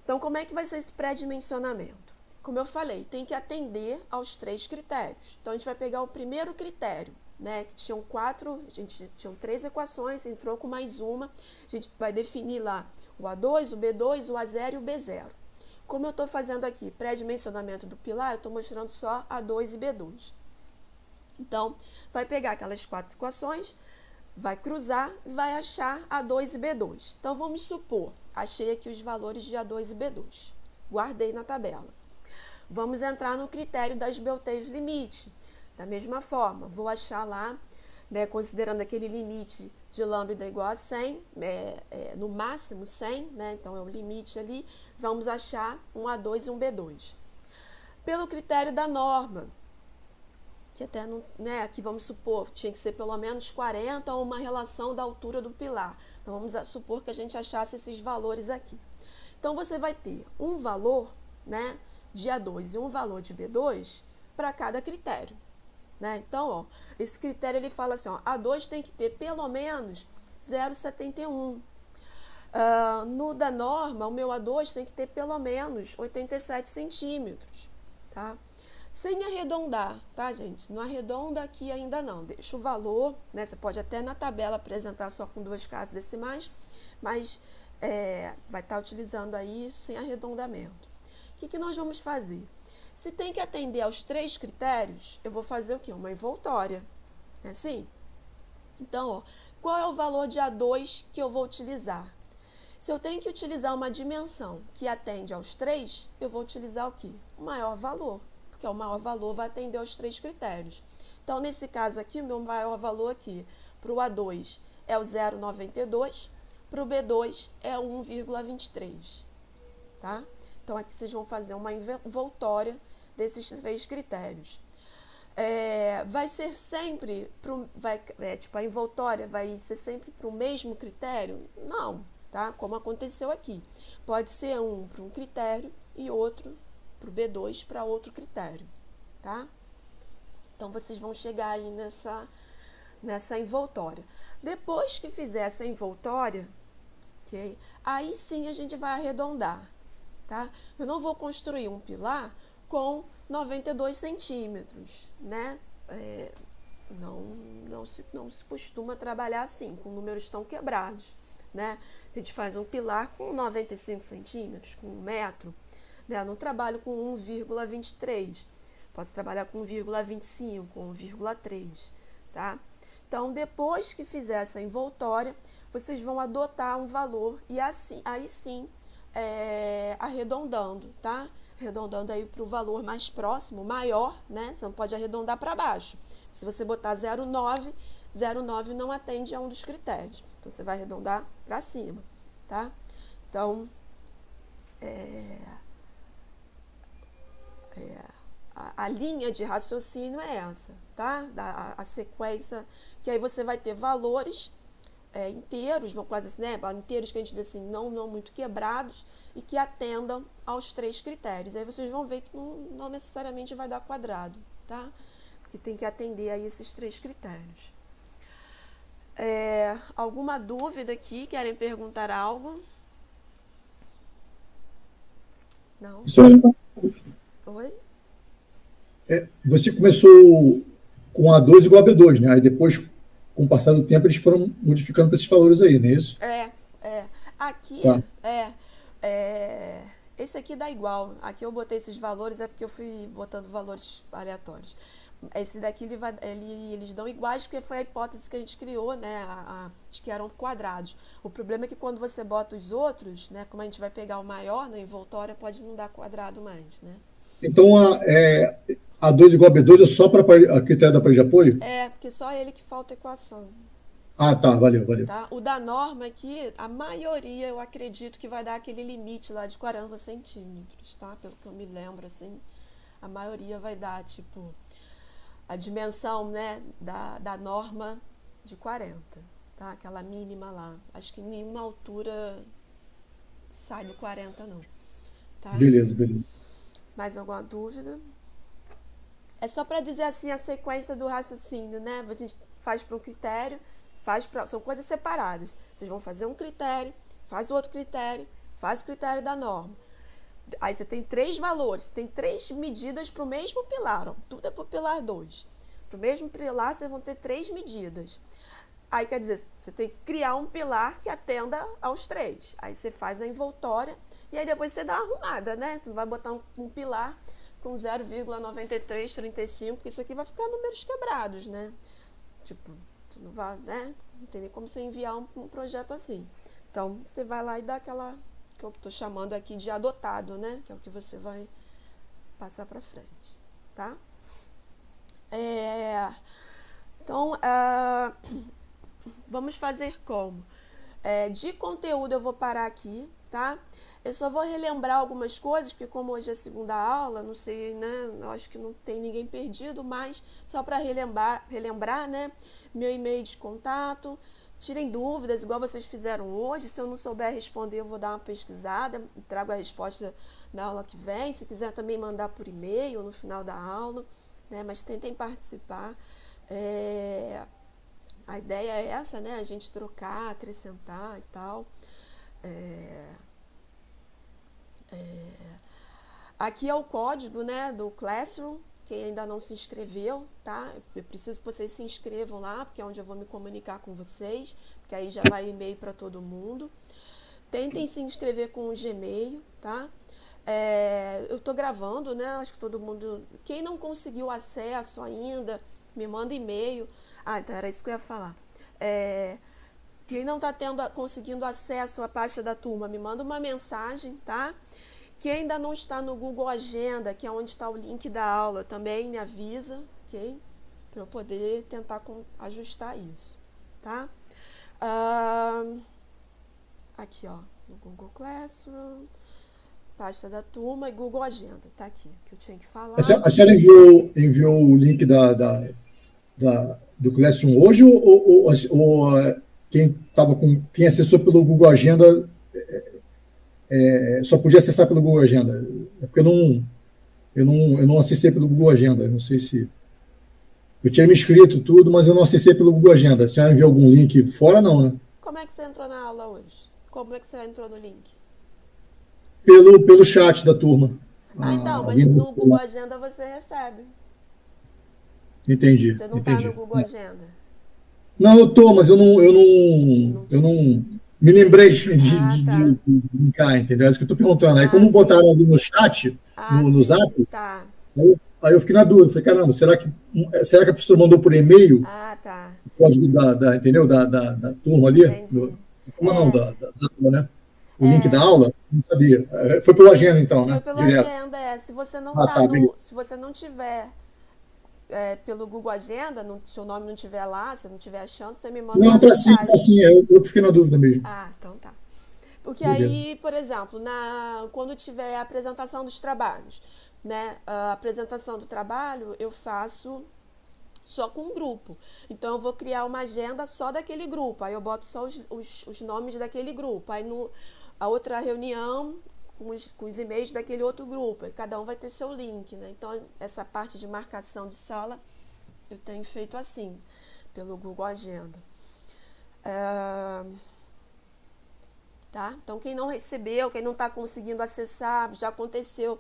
Então, como é que vai ser esse pré-dimensionamento? Como eu falei, tem que atender aos 3 critérios. Então, a gente vai pegar o primeiro critério, né, que tinham 3 equações, entrou com mais uma, a gente vai definir lá o A2, o B2, o A0 e o B0. Como eu estou fazendo aqui pré-dimensionamento do pilar, eu estou mostrando só A2 e B2. Então, vai pegar aquelas 4 equações, vai cruzar e vai achar A2 e B2. Então, vamos supor, achei aqui os valores de A2 e B2, guardei na tabela. Vamos entrar no critério das BOTs limite. Da mesma forma, vou achar lá, né, considerando aquele limite de lambda igual a 100, no máximo 100, né, então é o limite ali, vamos achar um A2 e um B2. Pelo critério da norma, que até, não, né, aqui vamos supor, tinha que ser pelo menos 40 ou uma relação da altura do pilar. Então, vamos supor que a gente achasse esses valores aqui. Então, você vai ter um valor, né, de A2 e um valor de B2 para cada critério. Né? Então, ó, esse critério ele fala assim, ó, A2 tem que ter pelo menos 0,71. No da norma, o meu A2 tem que ter pelo menos 87 centímetros. Tá? Sem arredondar, tá, gente? Não arredonda aqui ainda não. Deixa o valor, né? Você pode até na tabela apresentar só com 2 casas decimais, mas vai estar utilizando aí sem arredondamento. O que nós vamos fazer? Se tem que atender aos 3 critérios, eu vou fazer o quê? Uma envoltória. É assim? Então, ó, qual é o valor de A2 que eu vou utilizar? Se eu tenho que utilizar uma dimensão que atende aos 3, eu vou utilizar o quê? O maior valor, porque o maior valor vai atender aos 3 critérios. Então, nesse caso aqui, o meu maior valor aqui para o A2 é o 0,92, para o B2 é o 1,23. Tá? Então, aqui vocês vão fazer uma envoltória desses 3 critérios. Vai ser sempre, tipo, a envoltória vai ser sempre para o mesmo critério? Não, tá? Como aconteceu aqui. Pode ser um para um critério e outro para o B2 para outro critério, tá? Então, vocês vão chegar aí nessa envoltória. Depois que fizer essa envoltória, ok? Aí sim a gente vai arredondar. Tá? Eu não vou construir um pilar com 92 centímetros, né? Não se costuma trabalhar assim, com números tão quebrados, né? A gente faz um pilar com 95 centímetros, com 1 metro, né? Eu não trabalho com 1,23, posso trabalhar com 1,25, com 1,3, tá? Então, depois que fizer essa envoltória, vocês vão adotar um valor e assim, aí sim, arredondando, tá? Arredondando aí para o valor mais próximo, maior, né? Você não pode arredondar para baixo. Se você botar 0,9, 0,9 não atende a um dos critérios. Então, você vai arredondar para cima, tá? Então, a linha de raciocínio é essa, tá? A sequência, que aí você vai ter valores inteiros, quase assim, né? Inteiros que a gente diz assim, não muito quebrados, e que atendam aos 3 critérios. Aí vocês vão ver que não necessariamente vai dar quadrado, tá? Porque tem que atender aí esses 3 critérios. Alguma dúvida aqui? Querem perguntar algo? Não? Sim. Oi? Você começou com A2 igual a B2, né? Aí depois, com o passar do tempo, eles foram modificando para esses valores aí, não é isso? Aqui, tá. Esse aqui dá igual. Aqui eu botei esses valores, é porque eu fui botando valores aleatórios. Esse daqui, eles dão iguais, porque foi a hipótese que a gente criou, né? De que eram quadrados. O problema é que quando você bota os outros, né? Como a gente vai pegar o maior na envoltória, pode não dar quadrado mais, né? Então, A2 igual a B2 é só para a critério da parede de apoio? Porque só ele que falta equação. Ah, tá, valeu. Tá? O da norma aqui, a maioria, eu acredito que vai dar aquele limite lá de 40 centímetros, tá? Pelo que eu me lembro, assim, a maioria vai dar, tipo, a dimensão, né, da norma de 40, tá? Aquela mínima lá. Acho que nenhuma altura sai do 40, não. Tá? Beleza. Mais alguma dúvida? É só para dizer assim a sequência do raciocínio, né? A gente faz para um critério, são coisas separadas. Vocês vão fazer um critério, faz o outro critério, faz o critério da norma. Aí você tem 3 valores, tem 3 medidas para o mesmo pilar, ó, tudo é para o pilar 2. Para o mesmo pilar, vocês vão ter 3 medidas. Aí, quer dizer, você tem que criar um pilar que atenda aos 3. Aí você faz a envoltória e aí depois você dá uma arrumada, né? Você não vai botar um pilar com 0,9335, porque isso aqui vai ficar números quebrados, né? Tipo, tu não vai, né? Não tem nem como você enviar um projeto assim. Então, você vai lá e dá aquela, que eu estou chamando aqui de adotado, né? Que é o que você vai passar para frente, tá? É, então, vamos fazer como? De conteúdo eu vou parar aqui, tá? Eu só vou relembrar algumas coisas, porque como hoje é segunda aula, não sei, né? Eu acho que não tem ninguém perdido, mas só para relembrar, né? Meu e-mail de contato. Tirem dúvidas, igual vocês fizeram hoje. Se eu não souber responder, eu vou dar uma pesquisada, trago a resposta na aula que vem. Se quiser também mandar por e-mail no final da aula, né? Mas tentem participar. A ideia é essa, né? A gente trocar, acrescentar e tal. Aqui é o código, né, do Classroom. Quem ainda não se inscreveu, tá? Eu preciso que vocês se inscrevam lá, porque é onde eu vou me comunicar com vocês, porque aí já vai e-mail para todo mundo. Tentem se inscrever com o Gmail, tá? Eu estou gravando, né? Acho que todo mundo... Quem não conseguiu acesso ainda, me manda e-mail. Então era isso que eu ia falar. Quem não está conseguindo acesso à pasta da turma, me manda uma mensagem, tá? Quem ainda não está no Google Agenda, que é onde está o link da aula, também me avisa, ok? Para eu poder tentar ajustar isso, tá? Aqui, ó, no Google Classroom, pasta da turma e Google Agenda, tá aqui, que eu tinha que falar. A senhora enviou o link do Classroom hoje ou quem acessou pelo Google Agenda só podia acessar pelo Google Agenda? É porque eu não acessei pelo Google Agenda. Eu não sei se... Eu tinha me inscrito tudo, mas eu não acessei pelo Google Agenda. A senhora enviou algum link fora, não, né? Como é que você entrou na aula hoje? Como é que você entrou no link? Pelo chat da turma. Então, mas no Google Agenda você recebe. Entendi. Você não está no Google Agenda? Não, eu tô, mas eu não me lembrei de linkar, entendeu? É isso que eu estou perguntando. Aí, como botaram ali no chat, no Zap, tá. Aí eu fiquei na dúvida. Falei, caramba, será que a professora mandou por e-mail? Tá. O código entendeu? Da turma ali? Da turma, né? O link da aula? Não sabia. Foi pela agenda, então, né? Foi pela agenda, Se você não se você não tiver pelo Google Agenda, seu nome não estiver lá, se não estiver achando, você me manda uma mensagem. Não, tá sim. Eu fiquei na dúvida mesmo. Então tá. Porque aí, por exemplo, quando tiver a apresentação dos trabalhos, né? A apresentação do trabalho eu faço só com um grupo. Então eu vou criar uma agenda só daquele grupo. Aí eu boto só os nomes daquele grupo. Aí a outra reunião com os e-mails daquele outro grupo. Aí cada um vai ter seu link, né? Então essa parte de marcação de sala eu tenho feito assim, pelo Google Agenda. Tá? Então quem não recebeu, quem não está conseguindo acessar, já aconteceu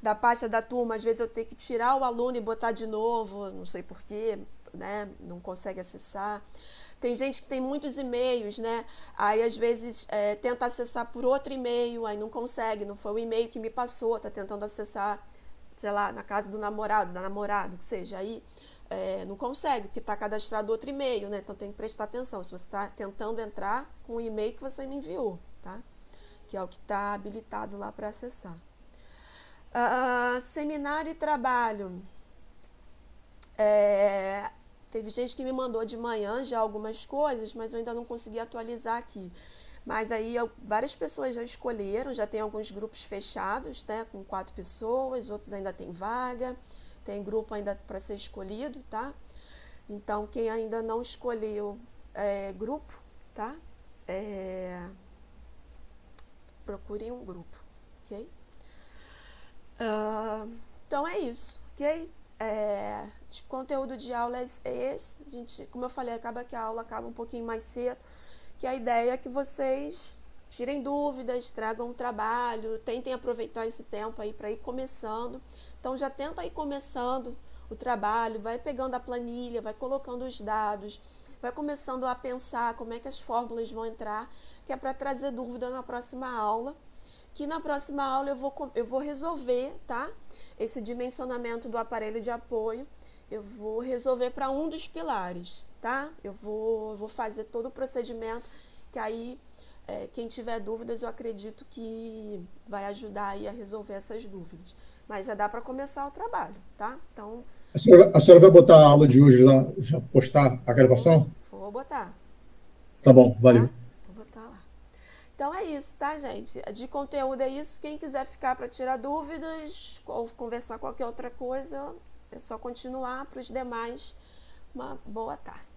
da pasta da turma, às vezes eu tenho que tirar o aluno e botar de novo, não sei porquê, né? Não consegue acessar. Tem gente que tem muitos e-mails, né? Aí às vezes tenta acessar por outro e-mail, aí não consegue, não foi o e-mail que me passou, está tentando acessar, sei lá, na casa do namorado, da namorada, que seja, aí não consegue, porque está cadastrado outro e-mail, né? Então tem que prestar atenção, se você está tentando entrar com o e-mail que você me enviou, tá? Que é o que está habilitado lá para acessar. Seminário e trabalho. Teve gente que me mandou de manhã já algumas coisas, mas eu ainda não consegui atualizar aqui. Mas aí várias pessoas já escolheram, já tem alguns grupos fechados, né, com 4 pessoas, outros ainda tem vaga, tem grupo ainda para ser escolhido, tá? Então, quem ainda não escolheu grupo, tá? Procurem um grupo, ok? Então é isso, ok? De conteúdo de aula é esse. Como eu falei, acaba que a aula acaba um pouquinho mais cedo, que a ideia é que vocês tirem dúvidas, tragam um trabalho, tentem aproveitar esse tempo aí para ir começando. Então já tenta ir começando o trabalho, vai pegando a planilha, vai colocando os dados, vai começando a pensar como é que as fórmulas vão entrar, que é para trazer dúvida na próxima aula, que na próxima aula eu vou resolver, tá? Esse dimensionamento do aparelho de apoio, eu vou resolver para um dos pilares, tá? Eu vou fazer todo o procedimento, que aí quem tiver dúvidas eu acredito que vai ajudar aí a resolver essas dúvidas. Mas já dá para começar o trabalho, tá? Então A senhora vai botar a aula de hoje lá, já postar a gravação? Vou botar. Tá bom, valeu. Tá? Vou botar lá. Então é isso, tá, gente? De conteúdo é isso. Quem quiser ficar para tirar dúvidas ou conversar qualquer outra coisa, é só continuar. Para os demais, uma boa tarde.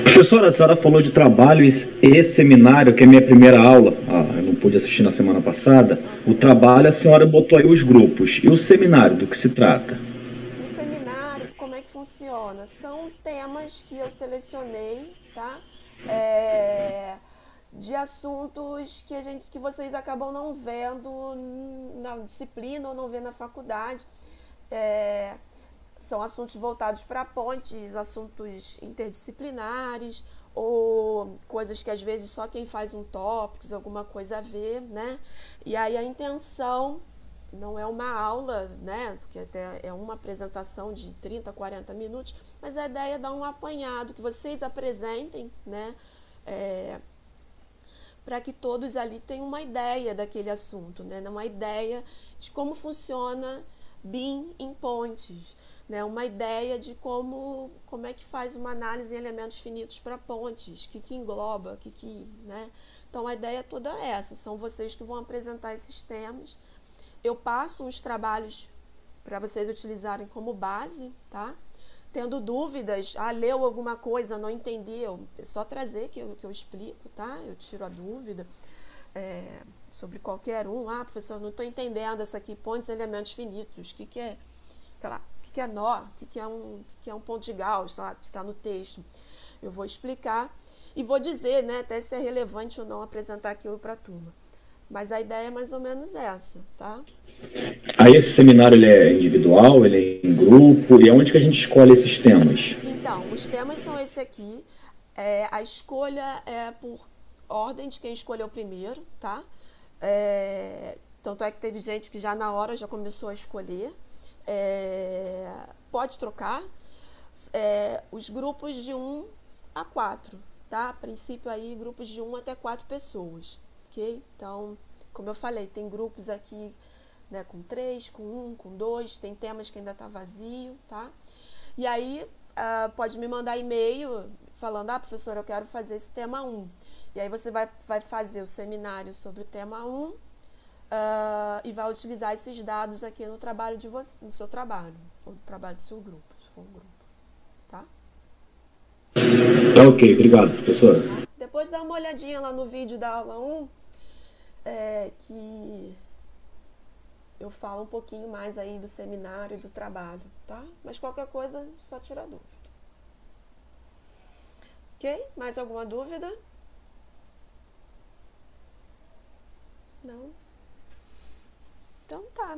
Professora, a senhora falou de trabalhos e seminário, que é a minha primeira aula. Eu não pude assistir na semana passada. O trabalho, a senhora botou aí os grupos. E o seminário, do que se trata? O seminário, como é que funciona? São temas que eu selecionei, tá? De assuntos que vocês acabam não vendo na disciplina ou não vendo na faculdade. São assuntos voltados para pontes, assuntos interdisciplinares ou coisas que às vezes só quem faz um tópico, alguma coisa a ver, né? E aí a intenção não é uma aula, né? Porque até é uma apresentação de 30, 40 minutos, mas a ideia é dar um apanhado, que vocês apresentem, né? Para que todos ali tenham uma ideia daquele assunto, né? Uma ideia de como funciona BIM em pontes, né? Uma ideia de como é que faz uma análise em elementos finitos para pontes, o que engloba, né? Então a ideia toda é essa, são vocês que vão apresentar esses temas. Eu passo uns trabalhos para vocês utilizarem como base, tá? Tendo dúvidas, leu alguma coisa, não entendeu, é só trazer que eu explico, tá? Eu tiro a dúvida sobre qualquer um. Professor, não estou entendendo essa aqui, pontes e elementos finitos, o que é, sei lá, o que é nó, o que é um ponto de Gauss, sei lá, que está no texto. Eu vou explicar e vou dizer, né, até se é relevante ou não apresentar aquilo para a turma. Mas a ideia é mais ou menos essa, tá? Aí esse seminário ele é individual, ele é em grupo, e aonde que a gente escolhe esses temas? Então, os temas são esse aqui. A escolha é por ordem de quem escolheu primeiro, tá? Tanto é que teve gente que já na hora já começou a escolher. Pode trocar. Os grupos de 1 a 4, tá? A princípio aí, grupos de 1 até 4 pessoas, ok? Então, como eu falei, tem grupos aqui, né, com 3, com 1, com 2, tem temas que ainda tá vazio, tá? E aí, pode me mandar e-mail falando, professora, eu quero fazer esse tema 1. E aí você vai fazer o seminário sobre o tema 1 e vai utilizar esses dados aqui no trabalho no seu trabalho, ou no trabalho do seu grupo, se for um grupo, tá? Tá ok, obrigado, professora. Depois dá uma olhadinha lá no vídeo da aula 1, que eu falo um pouquinho mais aí do seminário e do trabalho, tá? Mas qualquer coisa, só tirar dúvida. Ok? Mais alguma dúvida? Não? Então tá.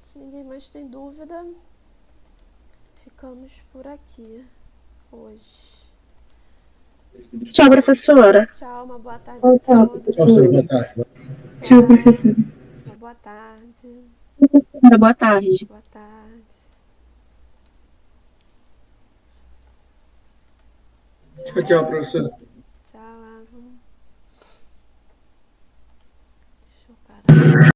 Se ninguém mais tem dúvida, ficamos por aqui hoje. Tchau, professora. Tchau, uma boa tarde. Tchau, professora. Boa tarde. Tchau, professora. Uma boa tarde. Boa tarde. Boa tarde. Tchau, professor.